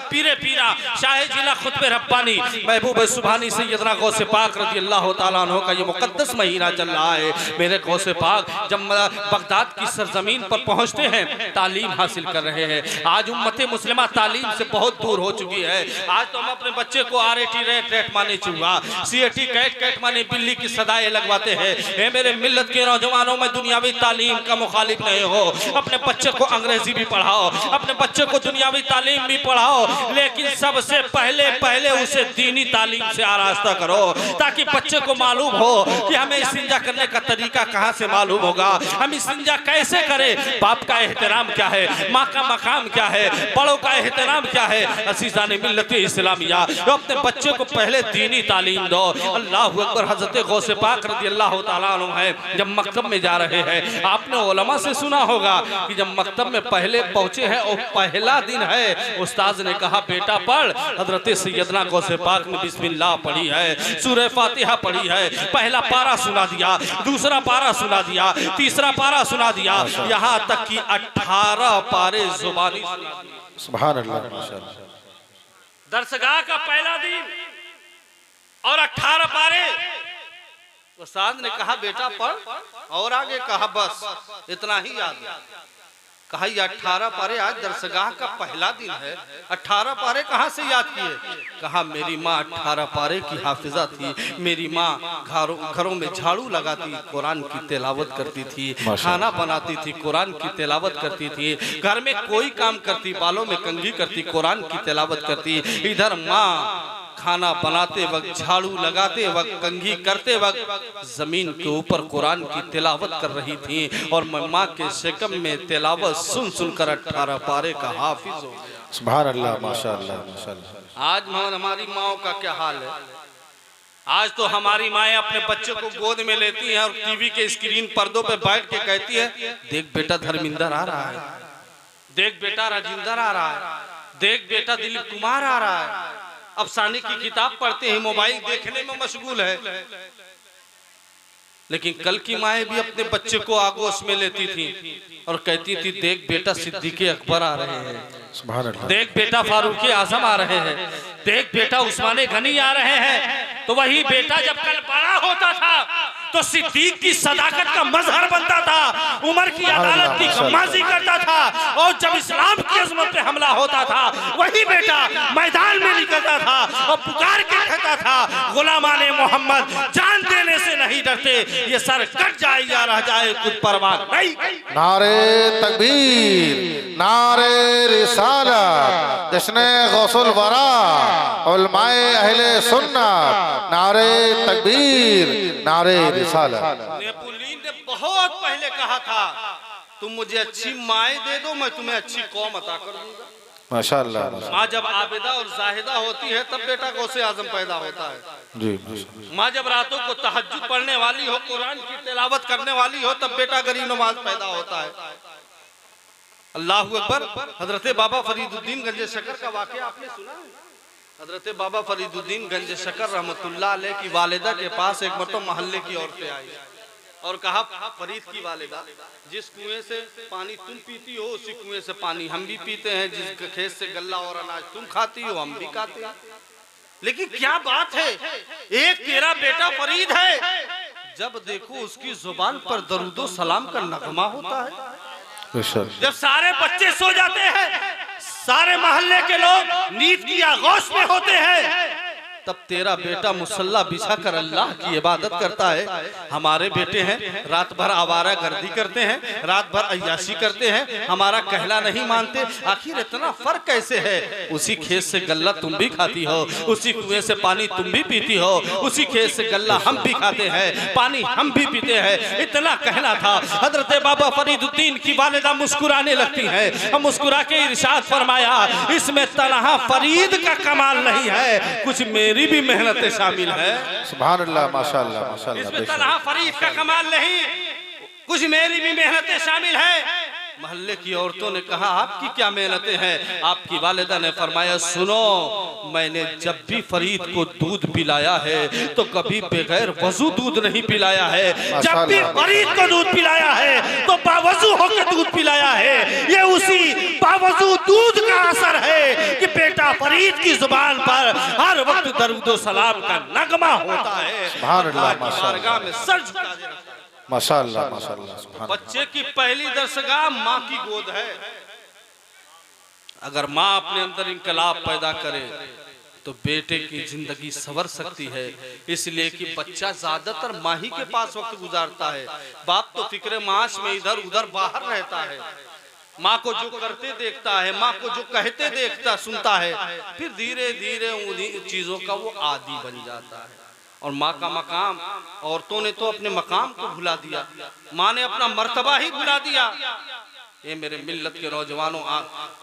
पीरे पीरा शाह जिला खुतबे रब्बानी महबूब सुभानी सैयदना गौसे पाक रज़ी अल्लाह ताला अन्हु का ये मुकद्दस महीना चल रहा है। मेरे गौसे पाक जब बगदाद की सरजमीन पर पहुंचते हैं तालीम हासिल कर रहे हैं। आज उम्मत मुस्लिमा तालीम से बहुत दूर हो चुकी है। आज तो हम अपने बच्चे को RAT रेट माने चूहा, CAT कैट माने बिल्ली की सदाएं लगवाते हैं। मेरे मिल्लत के नौजवानों में दुनियावी तालीम का मुखालिफ नहीं हो। अपने बच्चे को अंग्रेजी भी पढ़ाओ, अपने बच्चे को दुनियावी तालीम भी पढ़ाओ, लेकिन सबसे पहले उसे दीनी तालीम से आरास्ता करो ताकि बच्चे को मालूम हो कि हमें इस्तिंजा करने का तरीका कहाँ से मालूम होगा, हम इस्तिंजा कैसे करें, बाप का एहतराम क्या है, माँ का मकाम क्या है, बड़ों का एहतराम क्या है। अज़ीज़ाने मिल्लत इस्लामिया तो अपने बच्चे को पहले दीनी तालीम दो। अल्लाह अकबर। हज़रत गौसे पाक रज़ी अल्लाह ताला अन्हु है जब मकतब में जा रहे हैं, आपने उलमा से सुना होगा कि जब मकतब में पहले पहुंचे हैं और पहला दिन है, उस्ताद ने कहा बेटा पढ़। हजरत सैयदना गौसे पाक ने बिस्मिल्लाह पढ़ी है, सूरह फातिहा पढ़ी है, पहला पारा सुना दिया, दूसरा पारा सुना दिया, तीसरा पारा सुना दिया, यहाँ तक कि 18 पारे जुबानी सुना दिया। सुभान अल्लाह माशाअल्लाह। दरसगाह का पहला दिन और 18 पारे। उस्ताद ने कहा बेटा पढ़ और आगे कहा बस इतना ही याद है। कहा ये 18 पारे आज दरसगाह का पहला दिन है, 18 पारे कहाँ से याद किए। कहा मेरी माँ 18 पारे की हाफिजा थी, मेरी माँ घरों में झाड़ू लगाती, कुरान की तिलावत करती थी, खाना बनाती थी, कुरान की तिलावत करती थी, घर में कोई काम करती, बालों में कंघी करती, कुरान की तिलावत करती। इधर माँ खाना बनाते वक्त, झाड़ू लगाते वक्त, कंघी करते वक्त जमीन के ऊपर कुरान की तिलावत कर रही थी और मैं माँ के शिकम में तिलावत सुन सुनकर 18 पारे का हाफिज हो गया। सुभान अल्लाह माशाअल्लाह माशाअल्लाह। आज हमारी माओ का क्या हाल है। आज तो हमारी माएँ अपने बच्चे को गोद में लेती हैं और टीवी के स्क्रीन पर्दों पे बैठ के कहती है देख बेटा धर्मिंदर आ रहा है, देख बेटा राजिंदर आ रहा है, देख बेटा दिलीप कुमार आ रहा है। अफसाने की किताब पढ़ते हैं, मोबाइल देखने में मशगूल है। लेकिन कल की माएँ भी अपने बच्चे को आगोश में लेती थी और कहती थी देख बेटा सिद्दीक़ अकबर आ रहे हैं, सुभान अल्लाह, देख बेटा फारूक आजम आ रहे हैं, देख बेटा उस्मान गनी आ रहे हैं। तो वही बेटा जब कल बड़ा होता था तो सिद्दीक की सदाकत का मजहर बनता था, उमर की अदालत की गम्माजी करता था, और जब इस्लाम की अजमत पे हमला होता था वही बेटा मैदान में निकलता था और पुकार के कहता था गुलामाने मोहम्मद जान देने से नहीं डरते, ये सर कट जाए या रह जाए कुछ परवाह नहीं। नारे तकबीर, नारे रिसालत, जश्न गौसुल वरा, उलमाए अहले सुन्नत, नारे तकबीर, नारे रिसालत। नेपोलियन ने बहुत पहले कहा था तुम मुझे अच्छी माएँ दे दो, मैं तुम्हें अच्छी कौम अता कर दूंगा। माशाअल्लाह माशाअल्लाह। माँ जब आबिदा और जाहिदा होती है तब बेटा गौसे आजम पैदा होता है। जी माँ जब रातों को तहज्जुद पढ़ने वाली हो, कुरान की तिलावत करने वाली हो, तब बेटा गरीब नवाज पैदा होता है। अल्लाह अकबर। हजरत बाबा फरीदुद्दीन गंज शकर का वाकया आपने सुना है? हजरत बाबा फरीदुद्दीन गंज शकर रहमतुल्लाह अलैह की वालिदा के पास एक मरतबा मोहल्ले की औरतें आई और कहा, फरीद की वालिदा, जिस कुएं से पानी तुम पीती हो उसी कुएं से पानी हम भी पीते हैं, जिस खेत से गल्ला और अनाज तुम खाती हो हम भी खाते हैं, लेकिन क्या बात है, एक तेरा बेटा फरीद है, जब देखो उसकी जुबान पर दरूदो सलाम का नगमा होता है। जब सारे बच्चे सो जाते हैं, सारे मोहल्ले के लोग नींद की आगोश में होते हैं, तब तेरा बेटा मुसल्ला बिछाकर अल्लाह की इबादत करता है। हमारे बेटे हैं रात भर आवारा गर्दी करते हैं, रात भर अय्याशी करते हैं, हमारा कहला नहीं मानते, आखिर इतना फर्क कैसे है? उसी खेत से गल्ला तुम भी खाती हो, उसी कुएं से पानी तुम भी पीती हो, उसी खेत से गल्ला हम भी खाते हैं, पानी हम भी पीते हैं, इतना कहना था। हजरत बाबा फरीदुद्दीन की वालिदा मुस्कुराने लगती है, मुस्कुरा के इरशाद फरमाया, इसमें तनहा फरीद का कमाल नहीं है, कुछ मेरी भी मेहनतें शामिल है। सुभान अल्लाह माशाअल्लाह माशाअल्लाह। इसमें तनहा फरीद का कमाल नहीं, कुछ मेरी भी मेहनतें शामिल है। मोहल्ले की औरतों ने कहा, आपकी क्या मेहनतें हैं? आपकी वालिदा ने फरमाया, सुनो, मैंने जब भी फरीद को दूध पिलाया है तो कभी बगैर वजू दूध नहीं पिलाया है, जब भी फरीद को दूध पिलाया है तो बावजू होकर दूध पिलाया है। ये उसी बावजू दूध का असर है कि बेटा फरीद की जुबान पर हर वक्त दरूदो सलाम का नगमा होता है। सुभान अल्लाह माशाअल्लाह में सर झुका देना माशाअल्लाह माशाअल्लाह। बच्चे की पहली दरसगाह माँ की गोद है। अगर माँ अपने अंदर इंकलाब पैदा करे तो बेटे की जिंदगी संवर सकती है, इसलिए कि बच्चा ज्यादातर माँ ही के पास वक्त गुजारता है। बाप तो फिक्र माश में इधर उधर बाहर रहता है, माँ को जो करते देखता है, माँ को जो कहते देखता सुनता है, फिर धीरे धीरे उन्हीं चीजों का वो आदी बन जाता है। और माँ का मकाम, औरतों ने तो अपने मकाम को भुला दिया, माँ ने अपना मर्तबा ही भुला दिया। ये मेरे मिल्लत के नौजवानों,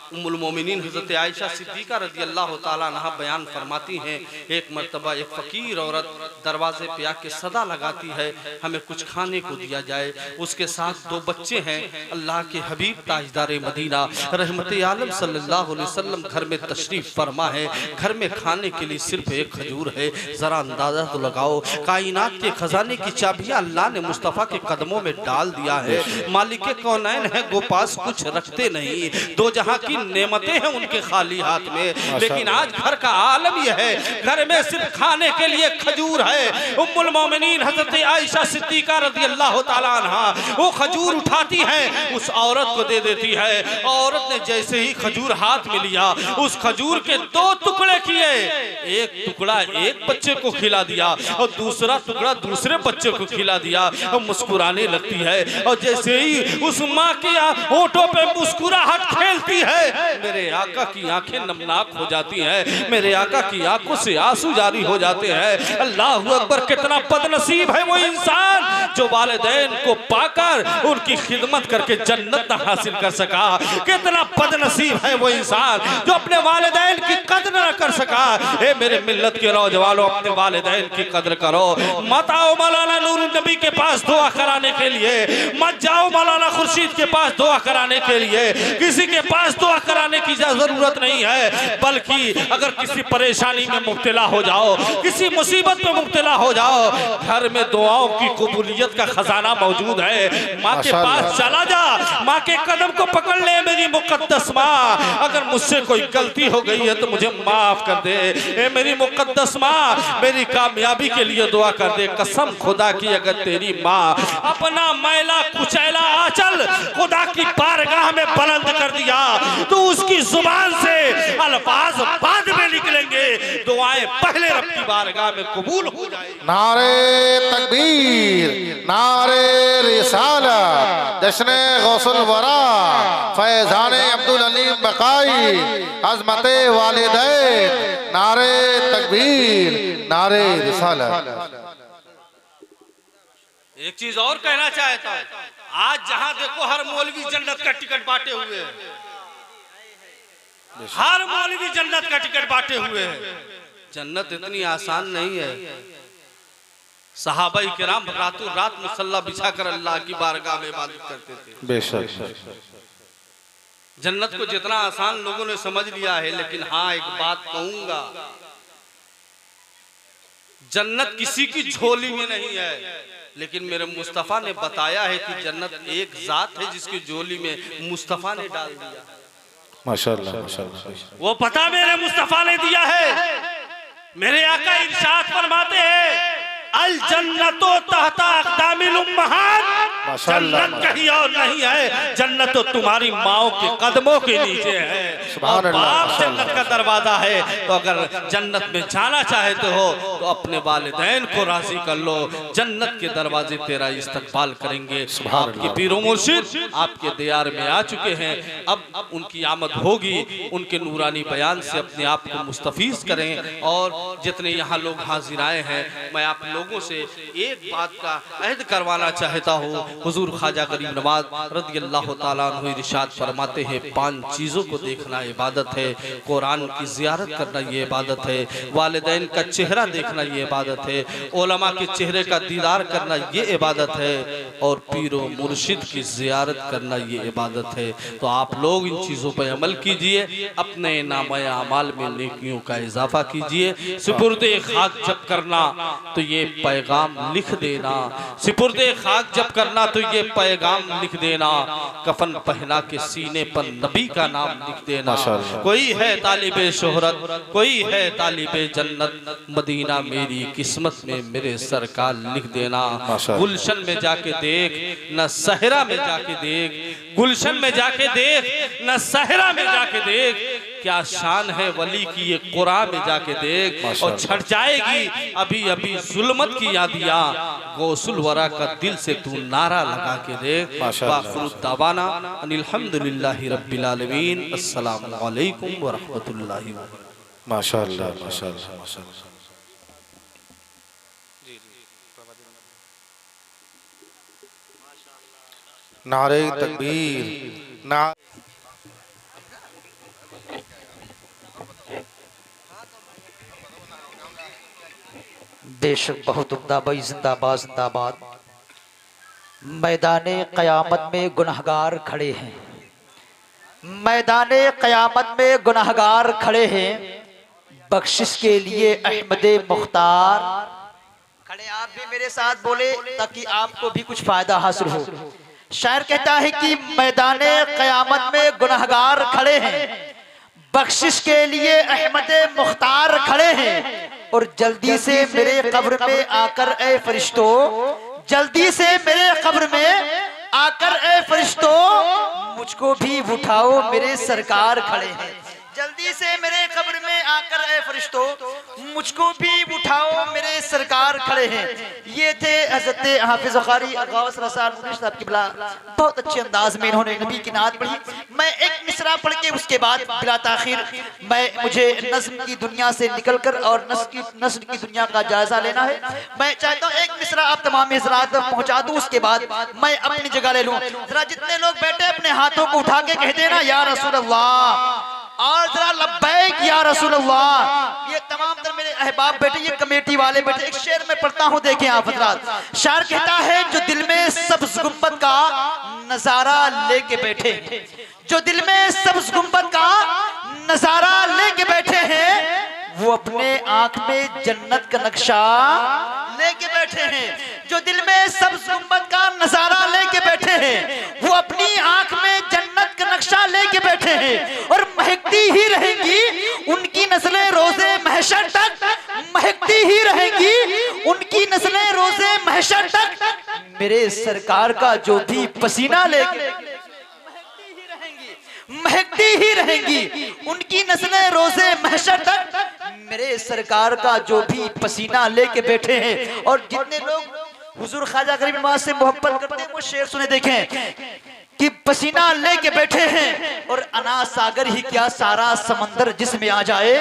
उम्मुल मोमिनीन हज़रत आयशा सिद्दीका रज़ी अल्लाह ताला अन्हा बयान फरमाती हैं, एक मर्तबा एक फ़कीर औरत दरवाजे पे आके सदा लगाती है, हमें कुछ खाने को दिया जाए। उसके साथ दो बच्चे हैं। अल्लाह के हबीब ताजदार मदीना रहमत आलम सल्लल्लाहु अलैहि वसल्लम घर में तशरीफ़ फरमा है। घर में खाने के लिए सिर्फ एक खजूर है। ज़रा अंदाज़ा तो लगाओ, कायनात के खजाने की चाबियाँ अल्लाह ने मुस्तफ़ा के कदमों में डाल दिया है। मालिक कौनैन है, वो पास कुछ रखते नहीं, दो जहां की नेमतें हैं उनके खाली हाथ में, लेकिन आज घर का आलम यह है, घर में सिर्फ खाने के लिए खजूर है। उम्मुल मोमिनीन हज़रत आयशा सिद्दीका रज़ी अल्लाह ताला अन्हा वो खजूर उठाती है, उस औरत को दे देती है। औरत ने जैसे ही खजूर हाथ में लिया, उस खजूर के दो टुकड़े किए, एक टुकड़ा एक बच्चे को खिला दिया और दूसरा टुकड़ा दूसरे बच्चे को खिला दिया और मुस्कुराने लगती है। और जैसे ही उस माँ की होठों पे मुस्कुराहट खेलती है, मेरे आका की आंखें नमनाक हो जाती हैं, मेरे आका की आंखों से आंसू जारी हो जाते हैं। अल्लाह अकबर, कितना बदनसीब है वो इंसान जो वालिदैन को पाकर उनकी खिदमत करके जन्नत न हासिल कर सका। कितना बदनसीब है वो इंसान जो अपने वालिदैन की कदर न कर सका। ए मेरे मिल्लत के नौजवानों, अपने वालिदैन की कदर करो। मत आओ मौलाना नूरुन नबी के पास दुआ कराने के लिए, मत जाओ मौलाना खुर्शीद के पास दुआ कराने के लिए, किसी के पास दुआ कराने की जरूरत नहीं है। बल्कि अगर किसी परेशानी में मुब्तला हो जाओ, किसी मुसीबत में मुब्तला हो जाओ, घर में दुआओं की कबूलियत का खजाना मौजूद है। माँ के पास चला जा, माँ के कदम को पकड़ ले, मेरी मुकद्दस माँ, अगर मुझसे कोई गलती हो गई है तो मुझे माफ कर दे। ए मेरी मुकद्दस माँ, मेरी कामयाबी के लिए दुआ कर दे। कसम खुदा की, अगर तेरी माँ अपना मैला कुचैला आंचल खुदा की बारगाह में बुलंद कर दिया तो उसकी जुबान से अल्फाज बाद में निकलेंगे, दुआएं पहले रब की बारगाह में कबूल हो जाएंगी। नारे तकबीर, नारे रिसालत, जश्न गौसुल वरा, फैजान अब्दुल अलीम बकाई, अज़मत वालिदैन, नारे तकबीर, नारे रिसालत। एक चीज और कहना चाहता हूं, आज जहां देखो हर मौलवी जन्नत का टिकट बांटे हुए हैं, हर मौलवी जन्नत का टिकट बांटे हुए हैं। जन्नत इतनी आसान नहीं है। सहाबाई किराम रातों रात मुसल्ला बिछाकर अल्लाह की बारगाह में इबादत करते थे। बेशक जन्नत को जितना आसान लोगों ने समझ लिया है, लेकिन हाँ एक बात कहूंगा, जन्नत किसी की झोली में नहीं है, लेकिन मेरे मुस्तफा ने बताया है कि जन्नत एक जात है जिसकी झोली में मुस्तफा ने डाल दिया। माशाअल्लाह माशाअल्लाह। वो पता मेरे मुस्तफा ने दिया है। मेरे आका इरशाद फरमाते हैं, अल जन्नतो तहता अक़दामिल उम्महात, जन्नत कहीं और नहीं है, जन्नत तो तुम्हारी माओ के कदमों के नीचे है। और बाप जन्नत का दरवाजा है, तो अगर जन्नत में जाना चाहते हो तो अपने वालिदैन को राजी कर लो, जन्नत के दरवाजे तेरा इस्तकबाल करेंगे। आपके पीरो मुर्शिद आपके दियार में आ चुके हैं, अब उनकी आमद होगी। उनके नूरानी बयान से अपने आप को मुस्तफीज करें। और जितने यहाँ लोग हाजिर आए हैं, मैं आप लोगों से एक बात का अहद करवाना चाहता हूँ। हुजूर ख्वाजा गरीब नवाज रज़ियल्लाहु ताला अन्हु इरशाद फरमाते हैं, 5 चीज़ों को देखना इबादत है। कुरान की ज़ियारत करना ये इबादत है, वालिदैन का चेहरा देखना ये इबादत है, उलमा के चेहरे का दीदार करना ये इबादत है, और पीरो मुर्शिद की ज़ियारत करना ये इबादत है। तो आप लोग इन चीज़ों पर अमल कीजिए, अपने नामे अमाल में नेकियों का इजाफा कीजिए। सुपुर्दे खाक जब करना तो ये पैगाम लिख देना, सुपुर्दे खाक जब करना तो ये पैगाम लिख देना, कफन पहना के सीने पर नबी का नाम लिख देना। कोई है तालिबे शोहरत, कोई है तालिबे जन्नत, मदीना मेरी किस्मत में मेरे सरकार लिख देना। गुलशन में जाके देख, न सहरा में जाके देख, गुलशन में जाके देख, न सहरा में जाके देख, क्या शान है वली की ये कुरान में जाके देख। और छट जाएगी अभी अभी जुल्मत की यादियां, गौसुल वरा का दिल से तू नारा लगा के देख। वाखिरु दावाना अनिल हम्दुलिल्लाहि रब्बिल आलमीन। अस्सलामु अलैकुम व रहमतुल्लाहि। माशाअल्लाह माशाअल्लाह माशाअल्लाह। नारे तकबीर ना। बेशक बहुत उम्दा भाई, जिंदाबाद जिंदाबाद। मैदाने क़यामत में गुनहगार खड़े हैं, मैदाने क़यामत में गुनहगार खड़े हैं, बख्शिश के लिए अहमदे मुख्तार खड़े। आप भी मेरे साथ बोले ताकि आपको भी कुछ फायदा हासिल हो। शायर कहता है कि मैदाने क़यामत में गुनहगार खड़े हैं, बख्शिश के लिए अहमदे मुख्तार खड़े हैं, और जल्दी से मेरे कब्र में आकर ए फरिश्तों, जल्दी से मेरे कब्र में आकर ए फरिश्तों, मुझको भी उठाओ मेरे सरकार खड़े हैं। जल्दी से मेरे कब्र में आकर ए फरिश्तों, मुझको भी उठाओ मेरे सरकार खड़े हैं। ये थे हज़रत हाफिज़ क़ारी गौस रसाल साहब की बिला, बहुत अच्छे अंदाज में इन्होंने नबी की नात पढ़ी। मैं एक मिसरा पढ़ के उसके बाद बिला ताखिर मुझे नज़्म की दुनिया से निकलकर और नस्र की दुनिया का जायजा लेना है। मैं चाहता हूँ एक मिसरा आप तमाम हज़रात तक पहुँचा दूँ, उसके बाद मैं अपनी जगह ले लूँ। जरा जितने लोग बैठे अपने हाथों को उठा के कह देना या रसूल अल्लाह, और जरा लब्बैक या रसूल अल्लाह। ये तमाम तर मेरे अहबाब बैठे, ये कमेटी वाले बैठे। एक शेर में पढ़ता हूँ, देखें आप हज़रात। शायर कहता है, जो दिल में सब्ज़ गुंबद का नजारा लेके बैठे, जो दिल में सब्ज़ गुंबद का नजारा लेके बैठे हैं, वो अपने आंख में जन्नत का नक्शा लेके बैठे हैं। जो दिल में सब्ज़ गुंबद का नजारा लेके बैठे हैं, वो अपनी आंख में जन्नत का नक्शा लेके बैठे हैं, और महकती ही रहेंगी उनकी नस्लें रोजे महशर तक, महकती ही रहेंगी उनकी नस्लें रोजे महशर तक। मेरे सरकार का जो भी पसीना लेके, महकती ही रहेंगी उनकी नस्लें रोजे महशर तक। मेरे सरकार का जो भी पसीना लेके बैठे हैं। और जितने लोग हुजूर ख्वाजा गरीब नवाज से मोहब्बत करते हैं, वो शेर सुने देखें कि पसीना लेके बैठे हैं, और अना सागर ही क्या सारा समंदर जिसमें आ जाए,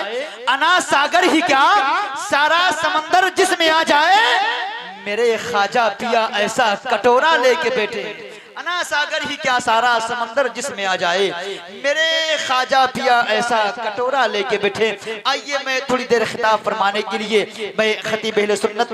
अना सागर ही क्या सारा समंदर जिसमें आ जाए, मेरे ख्वाजा पिया ऐसा कटोरा लेके बैठे। फना सागर ही क्या सारा समंदर जिसमें आ जाए, मेरे ख्वाजा पिया ऐसा कटोरा लेके बैठे। आइए मैं थोड़ी देर खिताब फरमाने के लिए मैं खतीब अहले सुन्नत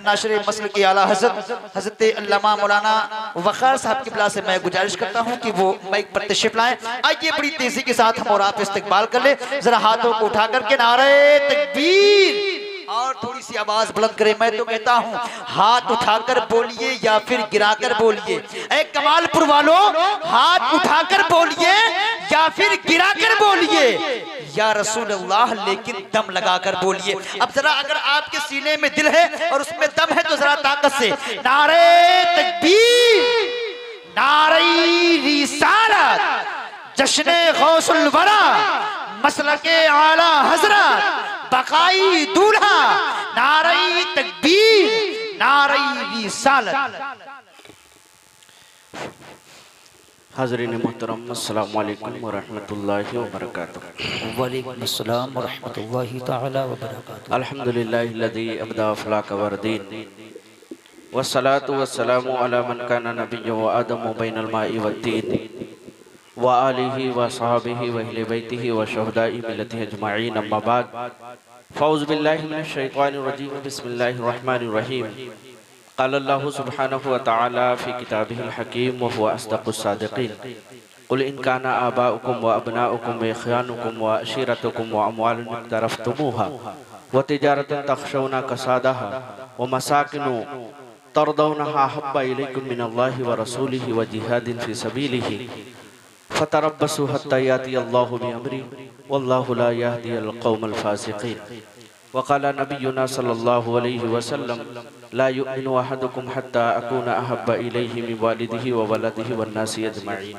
नाशरे मसल के आला हज़रत अल्लामा मौलाना वक़ार साहब की बिला से मैं गुजारिश करता हूँ कि वो माइक पर तशरीफ लाएं। आइए बड़ी तेजी के साथ हम और आप इस्तकबाल कर ले। जरा हाथों को उठा करके नारे तकबीर और थोड़ी सी आवाज बुलंद करें। मैं तो कहता हूँ हाथ उठाकर बोलिए या फिर गिराकर बोलिए। ऐ कमालपुर वालों, हाथ उठाकर बोलिए या फिर गिराकर बोलिए या रसूल अल्लाह, लेकिन दम लगाकर बोलिए। अब जरा अगर आपके सीने में दिल है और उसमें दम है तो जरा ताकत से नारे तकबीर, नारे रिसालत, जश्न गौसुल वरा, मसलके आला हजरत, बकाई दूल्हा, नारे तकबीर, नारे रिसालत। हाज़रीन मोहतरम, अस्सलाम वालेकुम व रहमतुल्लाहि व बरकातुहू। वालेकुम अस्सलाम व रहमतुल्लाहि तआला व बरकातुहू। अल्हम्दुलिल्लाहिल्लज़ी अबदा अफ़लाक वरदीन वस्सलातु वस्सलामु अला मन काना नबिय्यन व आदमु बैनल माइ वत्तीन व आलिहि व सहाबिहि व अहले बैतिहि व शुहदाई मिल्लतिहि अजमाईन, अम्मा बाद। फ़ौज़ु बिल्लाहि मिनश शैतानिर रजीम, बिस्मिल्लाहिर रहमानिर रहीम। क़ाल अल्लाहु सुब्हानहु व तआला फ़ी किताबिहिल हकीम व हुवा अस्दक़ुस सादिक़ीन। क़ुल इन काना आबाउकुम व अबनाउकुम व इख़्वानुकुम व अशीरतुकुम व अम्वालुन इक़्तरफ़्तुमूहा व तिजारतुन तख़शौना कसादहा व मसाकिनु तरदौनहा अहब्बा इलैकुम मिनल्लाहि व रसूलिहि व जिहादिन फ़ी सबीलिहि फ़तरब्बसू हत्ता याती अल्लाहु बिअम्री वल्लाहु ला यहदियल क़ौमल फ़ासिक़ीन। वक़ाला नबियुना सल्लल्लाहु अलैहि वसल्लम ला युमिनु अहदुकुम हत्ता अकूना अहब्बा इलैहि मिन वालिदिहि व वलदिहि वन्नासि अजमईन।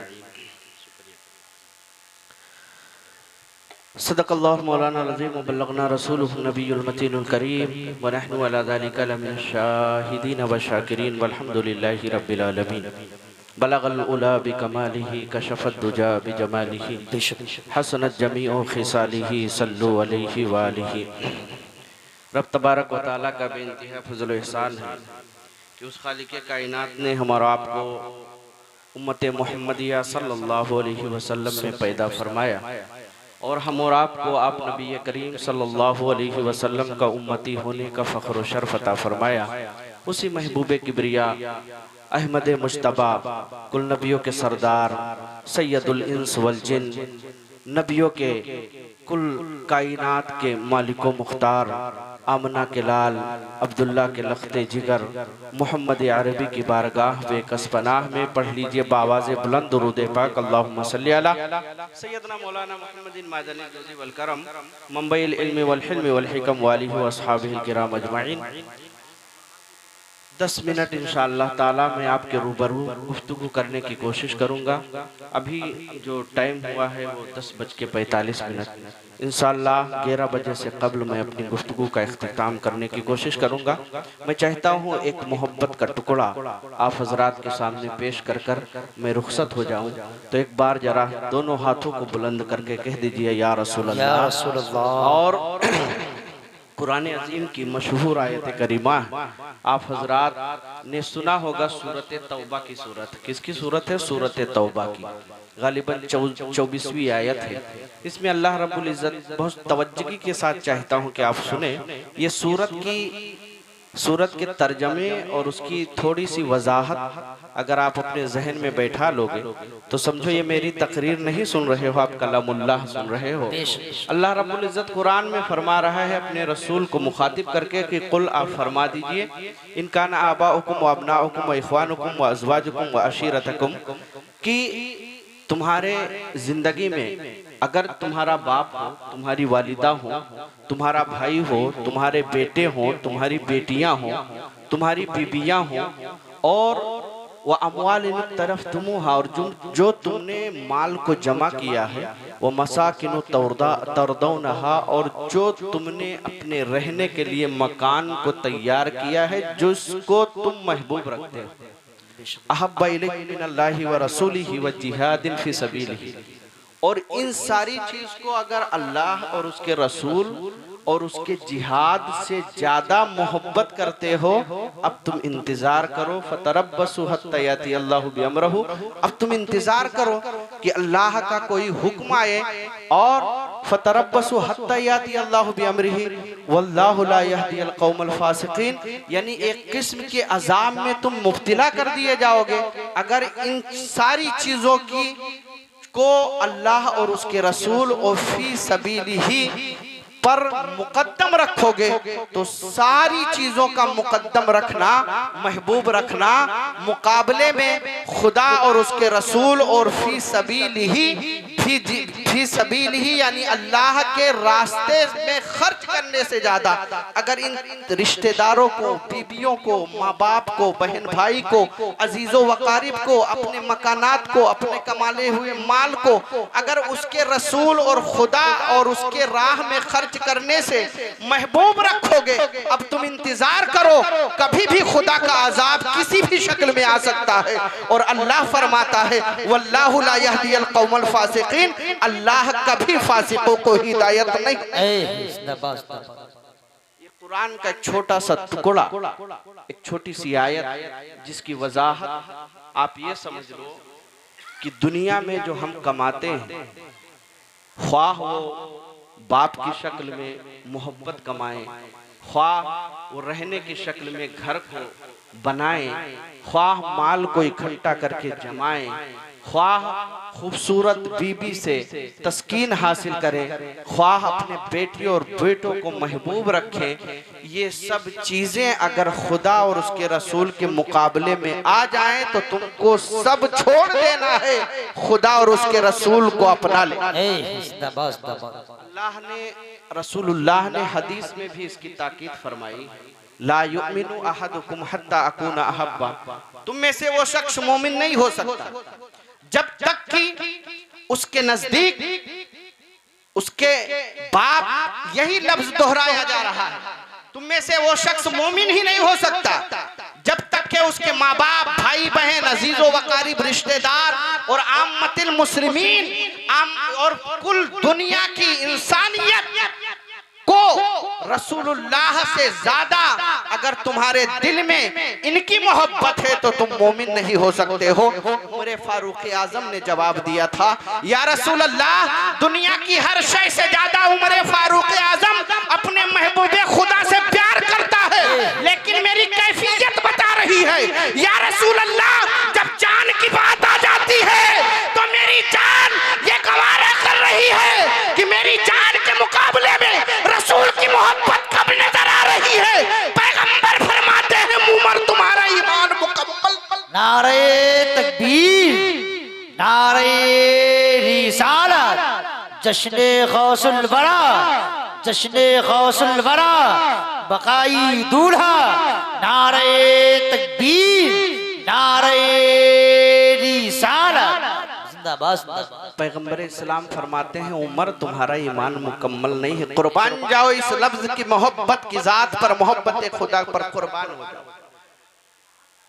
सदक़ल्लाहु मौलाना अज़ीम व बल्लगना रसूलुहु नबियुल मतीनुल करीम व नहनु अला ज़ालिका लमिनश शाहिदीन व शाकिरीन वल्हम्दुलिल्लाहि रब्बिल आलमीन। बलगल उला बिकमालिही कशफत दुजा बिजमालिही हसनत जमीउ खिसालिही सल्लु अलैहि व आलिही। रब तबारक व तआला का बेइंतहा फज़ल व एहसान है कि उस खालिक़े कायनात ने हमारा आपको उम्मत मुहम्मदिया सल्लल्लाहु अलैहि वसल्लम में पैदा फरमाया और हम और आपको आप नबी करीम सल्लल्लाहु अलैहि वसल्लम का उम्मती होने का फ़ख्र व शर्फ़ अता फरमाया। उसी महबूब किबरिया अहमद मुज्तबा, कुल नबियों के सरदार, सैयदुल इंस वल जिन, नबियों के कुल कायनात के मालिको मुख्तार, आमना के लाल, अब्दुल्ला के लख्ते जिगर, मोहम्मद अरबी की बारगाह बेकसपनाह में पढ़ लीजिए बावाज़े बुलंद दुरूद पाक अल्लाहुम्मा सल्ली अला सैयदना मौलाना मुहम्मदिन मादनी जोज़ी वल करम मुंबईल इल्मी वल हिल्मी वल हिकम वालिहि व अस्हाबिहिल किराम अजमाइन। 10 मिनट इंशाअल्लाह ताला मैं आपके रूबरू गुफ्तगू करने की कोशिश करूंगा। अभी जो टाइम हुआ है वो 10:45। इंशाअल्लाह 11 बजे से कबल मैं अपनी गुफ्तगू का इख्तिताम करने की कोशिश करूंगा। मैं चाहता हूँ एक मोहब्बत का टुकड़ा आप हजरात के सामने पेश कर कर मैं रुखसत हो जाऊँ। तो एक बार जरा दोनों हाथों को बुलंद करके कह दीजिए या रसूल अल्लाह। और कुरान अज़ीम की मशहूर आयत करीमा आप हजरात ने सुना होगा, सूरत तौबा की सूरत। किसकी सूरत है? सूरत तौबा की गालिबन 24वीं आयत है। इसमें अल्लाह रब्बुल इज़्ज़त बहुत तवज्जुही के साथ चाहता हूँ कि आप सुने। ये सूरत के तर्जमे और उसकी थोड़ी सी वजाहत अगर आप अपने जहन में बैठा लोगे तो समझो ये मेरी तकरीर नहीं सुन रहे हो, आप कलामुल्लाह सुन रहे हो। अल्लाह रब्बुल इज़्ज़त कुरान में फरमा रहा है अपने रसूल को मुखातिब करके कि कुल आप फरमा दीजिए इन काना आबाउकुम व अबनाउकुम व इख़वानुकुम व अज़वाजुकुम व अशीरतकुम, कि तुम्हारे जिंदगी में अगर तुम्हारा बाप हो, तुम्हारी वालिदा हो, तुम्हारा भाई हो, तुम्हारे बेटे हो, तुम्हारी बेटियां हो, तुम्हारी बीबियां हो, और वह अमवाल तरफ तुमुहा, और जो तुमने माल को जमा किया है, वह मसाकिनु तरदौनहा, और जो तुमने अपने रहने के लिए मकान को तैयार किया है जिसको तुम महबूब रखते हो। अहब्बा इलैकुम मिनल्लाहि व रसूलिहि व जिहादिन फी सबीलिहि, और इन सारी चीज को अगर अल्लाह और उसके रसूल और उसके जिहाद से ज्यादा मोहब्बत करते हो, अब तुम इंतजार करो। फतरब्बसु हत्ता याती अल्लाहु बिअमरहु, अब तुम इंतजार करो कि अल्लाह का कोई हुक्म आए। और फतरब्बसु हत्ता याती अल्लाहु बिअमरिही वल्लाहु ला यहदील कौमल फासिकीन, यानी एक किस्म के अजाब में तुम मुब्तला कर दिए जाओगे अगर इन सारी चीजों की को अल्लाह और उसके रसूल और फी सबीलिही पर मुकद्दम रखोगे। तो सारी चीजों का मुकद्दम रखना, महबूब रखना, मुकाबले में खुदा और उसके रसूल और फी सबीलिही यानी अल्लाह के रास्ते में खर्च करने से ज्यादा अगर इन रिश्तेदारों को, बीबियों को, माँ बाप को, बहन भाई को, अजीजों वकारिब को, अपने मकानात को, अपने कमाले हुए माल को अगर उसके रसूल और खुदा और उसके राह में खर्च करने से महबूब रखोगे, अब तुम इंतजार करो, कभी भी खुदा का अजाब किसी भी शक्ल में आ सकता है। और अल्लाह फरमाता है वल्लाहु ला यहदील कौमल फासिकीन, अल्लाह कभी फासिकों को हिदायत नहीं। ये कुरान का एक छोटा सा टुकड़ा, एक छोटी सी आयत जिसकी वजाहत आप ये समझ लो कि दुनिया में जो हम कमाते हैं, ख्वाह वो बाप की शक्ल में मोहब्बत कमाएं, ख्वाह वो रहने की शक्ल में घर को बनाएं, ख्वाह माल को इकट्ठा करके जमाएं, ख्वाह खूबसूरत बीबी से तस्कीन हासिल करें, ख्वाह अपने बेटियों और बेटों को महबूब रखें, ये सब चीजें अगर खुदा और उसके रसूल के मुकाबले में आ जाएं तो तुमको सब छोड़ देना है, खुदा और उसके रसूल को अपना ले। अल्लाह ने, रसूलुल्लाह ने हदीस में भी इसकी ताकीद फरमाई, ला युमिनु अहदुकुम हत्ता अकूना अहब्बा, तुम में से वो शख्स मोमिन नहीं हो सकता जब तक कि उसके नजदीक उसके बाप, यही लफ्ज दोहराया जा रहा है, तुम में से वो शख्स मोमिन ही नहीं हो सकता जब तक कि उसके माँ बाप, भाई बहन, अजीजों वकारिब, रिश्तेदार और आम्मतिल मुस्लिमीन और कुल दुनिया की इंसानियत को रसूलुल्लाह से ज्यादा अगर तुम्हारे दिल में इनकी मोहब्बत है तो तुम मोमिन नहीं हो सकते हो। उमर फारूक आजम ने जवाब दिया था, या रसूल अल्लाह, दुनिया की हर शय से ज्यादा उमर फारूक आजम अपने महबूबे खुदा से प्यार करता है, लेकिन मेरी कैफियत बता रही है, या रसूल अल्लाह, जब जान की बात आ जाती है तो मेरी जान ये गवारा कर रही है कि मेरी जान के मुकाबले में रसूल की मोहब्बत कब नजर आ रही है। पैगंबर फरमाते हैं उमर, तुम्हारा ईमान मुकम्मल। नारे तकबीर, नारे रिसालत, जश्ने गौसुल वरा, जश्ने गौसुल वरा, बकाई दूल्हा, नारे तकबीर, नारे रिसालत, पैगंबर इस्लाम फरमाते हैं उमर, तुम्हारा ईमान मुकम्मल नहीं है, कुर्बान जाओ इस लफ्ज की मोहब्बत की जात पर, मोहब्बत खुदा पर कुर्बान हो जाओ।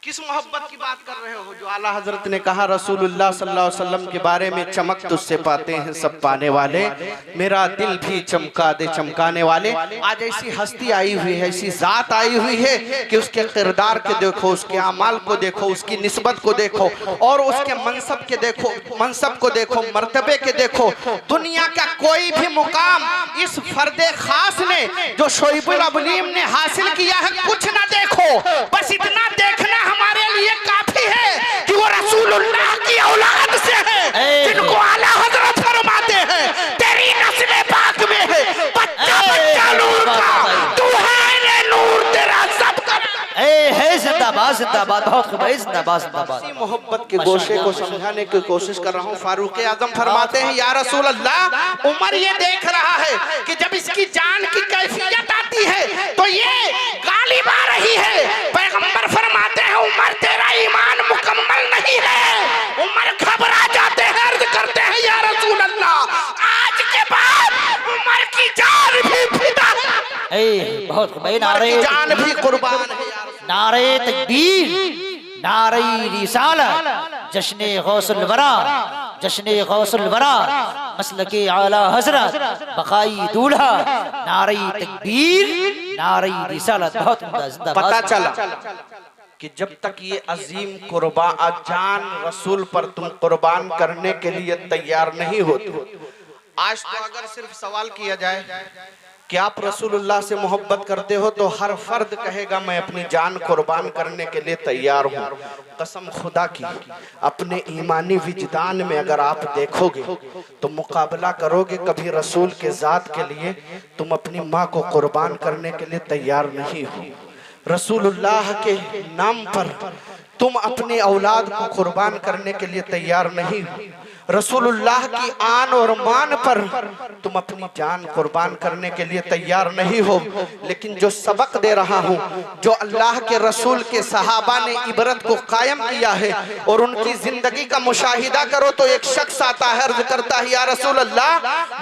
किस मोहब्बत की बात कर रहे हो? जो आला हजरत ने कहा रसूलुल्लाह सल्लल्लाहु अलैहि वसल्लम के बारे में, चमक तुझसे पाते हैं सब पाने वाले, मेरा दिल भी चमका दे चमकाने वाले। आज ऐसी हस्ती आई हुई है, ऐसी जात आई हुई है कि उसके किरदार के देखो, उसके अमाल को देखो, उसकी निस्बत को देखो और उसके मनसब के देखो, मनसब को देखो, मर्तबे के देखो। दुनिया का कोई भी मुकाम इस फर्दे खास ने जो शोइबुल अबलीम ने हासिल किया है कुछ ना देखो, बस इतना देखना हमारे लिए काफी है कि वो रसूलुल्लाह की औलाद से है, जिनको आला हजरत फरमाते हैं तेरी नस्ल पाक में है बच्चा बच्चा नूर का, तू है नूर, तेरा सब कर है। जिंदाबाद जिंदाबाद, बहुत खूब, जिंदाबाद जिंदाबाद। इसी मोहब्बत के गोशे को समझाने की कोशिश कर रहा हूँ। फारूक आजम फरमाते हैं, या रसूल अल्लाह, उमर ये देख रहा है कि जब इसकी जान की कैफियत आती है तो ये गालिब आ रही है। पैगंबर फरमाते हैं उमर, तेरा ईमान मुकम्मल नहीं है। उमर घबरा जाते हैं, अर्ज करते हैं, या रसूल अल्लाह, आज के बाद उमर की जान भी फिदा है, बहुत नारे जान भी कुर्बान है। नारे तकबीर, नारे रिसालत, जश्ने गौसुल वरा, जश्न गौसुल वरा मसलके आला हजरत बकाई दूल्हा नारी तकबीर नारी रिसालत। बहुत उम्दा, जिंदाबाद। पता चला कि जब तक ये अजीम कुर्बान जान रसूल पर तुम कुर्बान करने के लिए तैयार नहीं होते। आज तो अगर सिर्फ सवाल किया जाए कि आप रसूलुल्लाह से मोहब्बत करते हो तो हर फर्द कहेगा मैं अपनी जान कुर्बान करने के लिए तैयार हूँ। कसम खुदा की, अपने ईमानी विजदान में अगर आप देखोगे तो मुकाबला करोगे, कभी रसूल के जात के लिए तुम अपनी माँ को कुर्बान करने के लिए तैयार नहीं हो। रसूलुल्लाह के नाम पर तुम अपनी औलाद को कुर्बान करने के लिए तैयार नहीं हो। रसूलुल्लाह की आन और मान पर तुम अपनी जान कुर्बान करने के लिए तैयार नहीं हो। लेकिन जो सबक दे रहा हूँ, जो अल्लाह के रसूल के सहाबा ने इबरत को कायम किया है और उनकी जिंदगी का मुशाहिदा करो तो एक शख्स आता है, अर्ज करता है या रसूल अल्लाह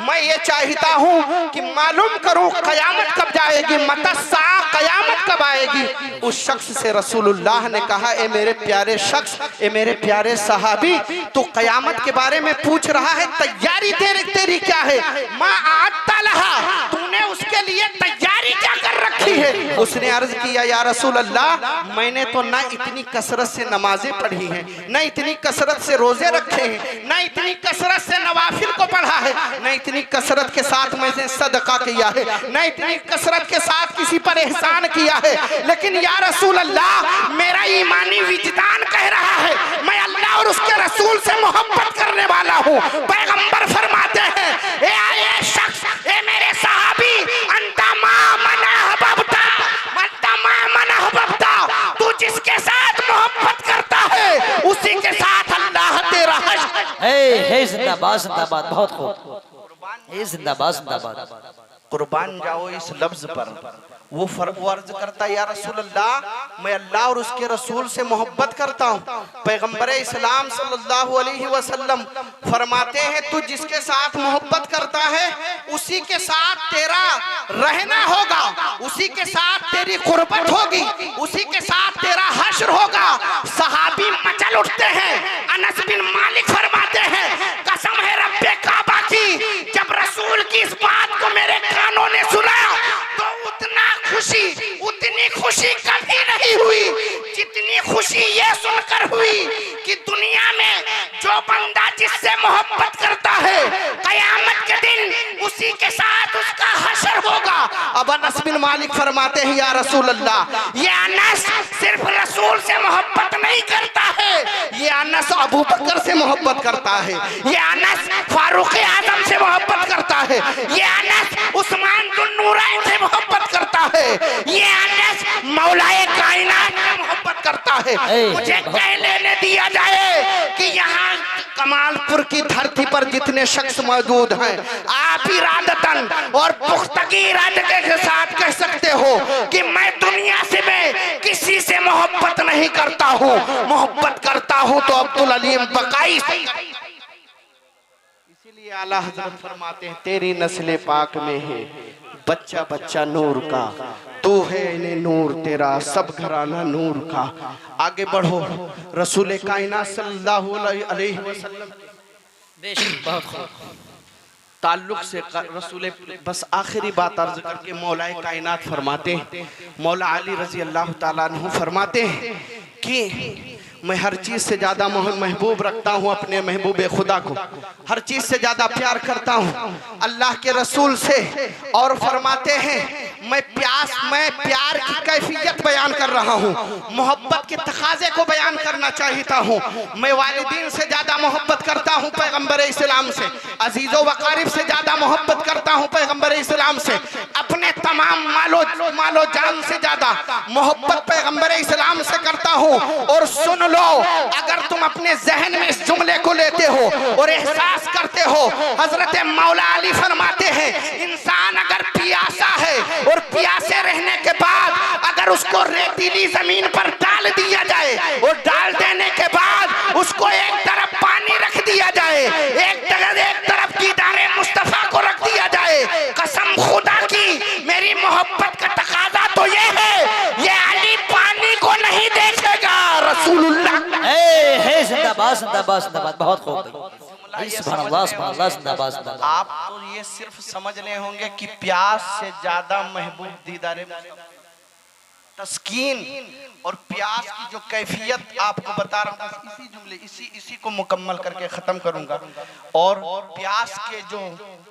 मैं ये चाहता हूँ कि मालूम करूँ कयामत कब जाएगी, मतस्सा कयामत कब आएगी। उस शख्स से रसूलुल्लाह ने कहा ए मेरे प्यारे शख्स, ए मेरे प्यारे सहाबी, तू कयामत के बारे में पूछ रहा है, तैयारी तेरी क्या है? माँ आता लहा, तूने उसके लिए तैयारी क्या कर रखी है? उसने अर्ज किया या रसूल अल्लाह मैंने तो ना इतनी कसरत से नमाजें पढ़ी हैं, ना इतनी कसरत से रोजे रखे हैं, ना इतनी कसरत से नवाफिल को पढ़ा है, ना इतनी कसरत के साथ मैंने सदका किया है, ना इतनी कसरत के साथ किसी पर एहसान किया है। लेकिन या रसूल अल्लाह मेरा ईमानी विजदान कह रहा है मैं अल्लाह और उसके रसूल से मोहब्बत करने वाला हूँ। पैगंबर फरमाते हैं ए आए शख्स, ए मेरे सहाबी, अंता मा मन अहबब्ता, अंता मा मन अहबब्ता, तू जिसके साथ मोहब्बत करता है उसी के साथ अल्लाह तेरा है। जिंदाबाद जिंदाबाद, बहुत खूब, जिंदाबाद जिंदाबाद। कुर्बान जाओ इस लफ्ज पर। वो अर्ज करता है या रसूल अल्लाह मैं अल्लाह और उसके रसूल से मोहब्बत करता हूँ। पैगंबर इस्लाम सल्लल्लाहु अलैहि वसल्लम फरमाते हैं तू जिसके साथ मोहब्बत करता है उसी के साथ तेरा रहना होगा, उसी के साथ तेरी कुर्बत होगी, उसी के साथ तेरा हश्र होगा। सहाबी मचल उठते हैं। अनस बिन मालिक फरमाते हैं कसम है रब्बे काबा की, जब रसूल की इस बात को मेरे कानों ने सुना तो उतनी खुशी कभी नहीं हुई जितनी खुशी ये सुनकर हुई कि दुनिया में जो बंदा जिससे मोहब्बत करता है कयामत के दिन उसी के साथ उसका हश्र होगा। अब अनस बिन मालिक फरमाते हैं या रसूल अल्लाह ये अनस सिर्फ रसूल से मोहब्बत नहीं करता है, ये अनस अबू बकर से मोहब्बत करता है, ये अनस फारूक आजम से मोहब्बत करता है, ये अनस उस्मान दुन नूरैन से मोहब्बत करता है, ये अनस मौलाए कायनात से मोहब्बत करता है। मुझे कह लेने दिया जाए कि यहाँ कमालपुर की धरती पर जितने शख्स मौजूद हैं आप इरादतन और पुख्तगी इरादे के साथ कह सकते हो कि मैं दुनिया से मैं किसी से मोहब्बत नहीं करता हूँ, मोहब्बत करता हूँ तो अब्दुल अलीम बकाई। इसीलिए आला हजरत फरमाते हैं तेरी नस्ल पाक में है बच्चा बच्चा नूर का, तू है इन्हें नूर तेरा सब घराना नूर का। आगे बढ़ो रसूल कायनात सल्लल्लाहु अलैहि वसल्लम ताल्लुक से रसूल, बस आखिरी बात अर्ज करके मौलाए कायनात फरमाते हैं, मौला अली रजी अल्लाह ताला अन्हु फरमाते हैं कि मैं हर चीज से ज्यादा महबूब रखता हूँ अपने महबूब खुदा को, हर चीज से ज्यादा प्यार करता हूँ अल्लाह के रसूल से। और फरमाते हैं मैं प्यार की कैफियत बयान कर रहा हूँ, मोहब्बत के तकाजे को बयान करना चाहता हूँ। मैं वालिदीन से ज्यादा मोहब्बत करता हूँ पैगंबर इस्लाम से, अजीजो वकारिब से ज्यादा मोहब्बत करता हूँ पैगंबर इस्लाम से, अपने तमाम मालो जान से ज्यादा मोहब्बत पैगंबर इस्लाम से करता हूँ। और सुन लो, अगर तुम अपने जहन में इस जुमले को लेते हो और एहसास करते हो, हजरत मौला अली फरमाते हैं इंसान अगर प्यासा है और प्यासे रहने के बाद अगर उसको रेतीली जमीन पर डाल दिया जाए और डाल देने के बाद उसको एक तरफ पानी रख दिया जाए, एक तरफ दीदारे मुस्तफा को रख दिया जाए, कसम खुदा की मेरी मोहब्बत का तकाजा तो ये है ये अली पानी को नहीं देखेगा, रसूलुल्लाह है। जिंदाबाद जिंदाबाद जिंदाबाद, बहुत खूब। सुभान अल्लाह, सुभान अल्लाह, जिंदाबाद, जिंदाबाद। आप तो ये सिर्फ समझने होंगे कि प्यास से ज्यादा महबूब दीदारे तस्कीन और प्यास की जो कैफियत आपको बता रहा हूँ, इसी जुमले इसी को मुकम्मल करके ख़त्म करूँगा। और प्यास के जो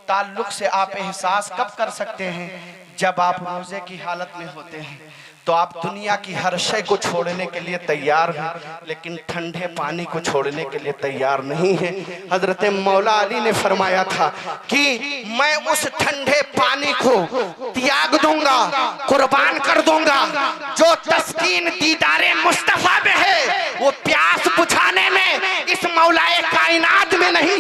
ताल्लुक से आप एहसास कब कर सकते हैं, जब आप रोज़े की हालत में होते हैं तो आप दुनिया की हर शय को छोड़ने के लिए तैयार हैं, लेकिन ठंडे पानी को छोड़ने के लिए तैयार नहीं है। हजरत मौला अली ने फरमाया था कि मैं उस ठंडे पानी को त्याग दूंगा, कुर्बान कर दूंगा जो तस्कीन दीदारे मुस्तफा में है। वो प्यास बुझाने में इस मौलाए कायनात में नहीं,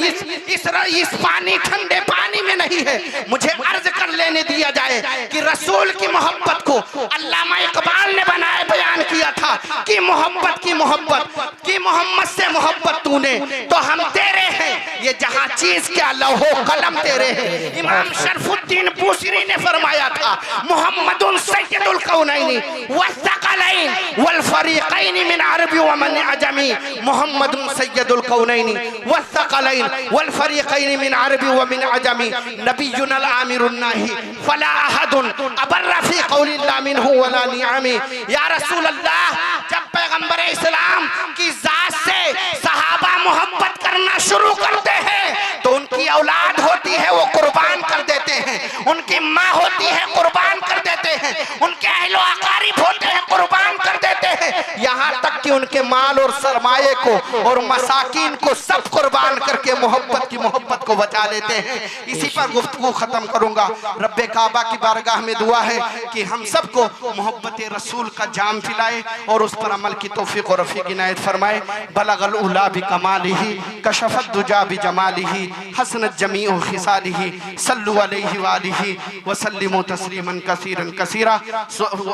इस पानी ठंडे पानी में नहीं है। मुझे अर्ज कर लेने दिया जाए कि रसूल की मोहब्बत को अल्लामा इकबाल ने बनाए बयान किया था कि मोहब्बत की मोहम्मद से मोहब्बत तूने तो हम तेरे हैं, ये जहां चीज क्या लौहो कलम तेरे हैं। इमाम शरफुद्दीन बूसरी ने फरमाया था मुहम्मदुन सय्यदुल कौनैनि वस्सक़लैन वल फरीक़ैन मिन अरबी व मन अजमी। मुहम्मदुन सय्यदुल कौनैनि वस्सक़लैन वल फरीक़ैन मिन अरबी व मिन अजमी। नबियुनल आमिरुन नाही फला अहदुन अबर्र फी क़ौलिल्लाह मिनहु वला निअमी। या रसूल अल्लाह, जब पैगंबर इस्लाम की जात से सहाबा मोहब्बत करना शुरू करते हैं तो उनकी औलाद होती है वो कुर्बान कर देते हैं, उनकी माँ होती है कुर्बान कर देते हैं, उनके अहलो अकारिब होते हैं कुर्बान कर देते हैं, यहाँ तक कि उनके माल और सरमाए को और मसाकीन को सब कुर्बान करके मोहब्बत को बचा लेते हैं। इसी पर गुफ्तगू खत्म करूंगा। रब्बे काबा की बारगाह में दुआ है कि हम सबको मोहब्बत रसूल का जाम पिलाए और उस पर अमल की तौफीक और रफीक इनायत फरमाए। बलगल उला बि कमालिही कशफत दुजा बि जमालिही हसनत जमीउ खिसालिही सल्लु अलैहि व आलिहि व सल्लिमु तस्लीमन कसीरन कसीरा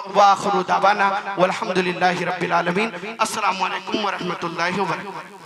व आखिरु दावाना वल्हम्दुलिल्लाहि रब्बिल आलमीन। अस्सलामु अलैकुम व रहमतुल्लाहि व बरकातहू।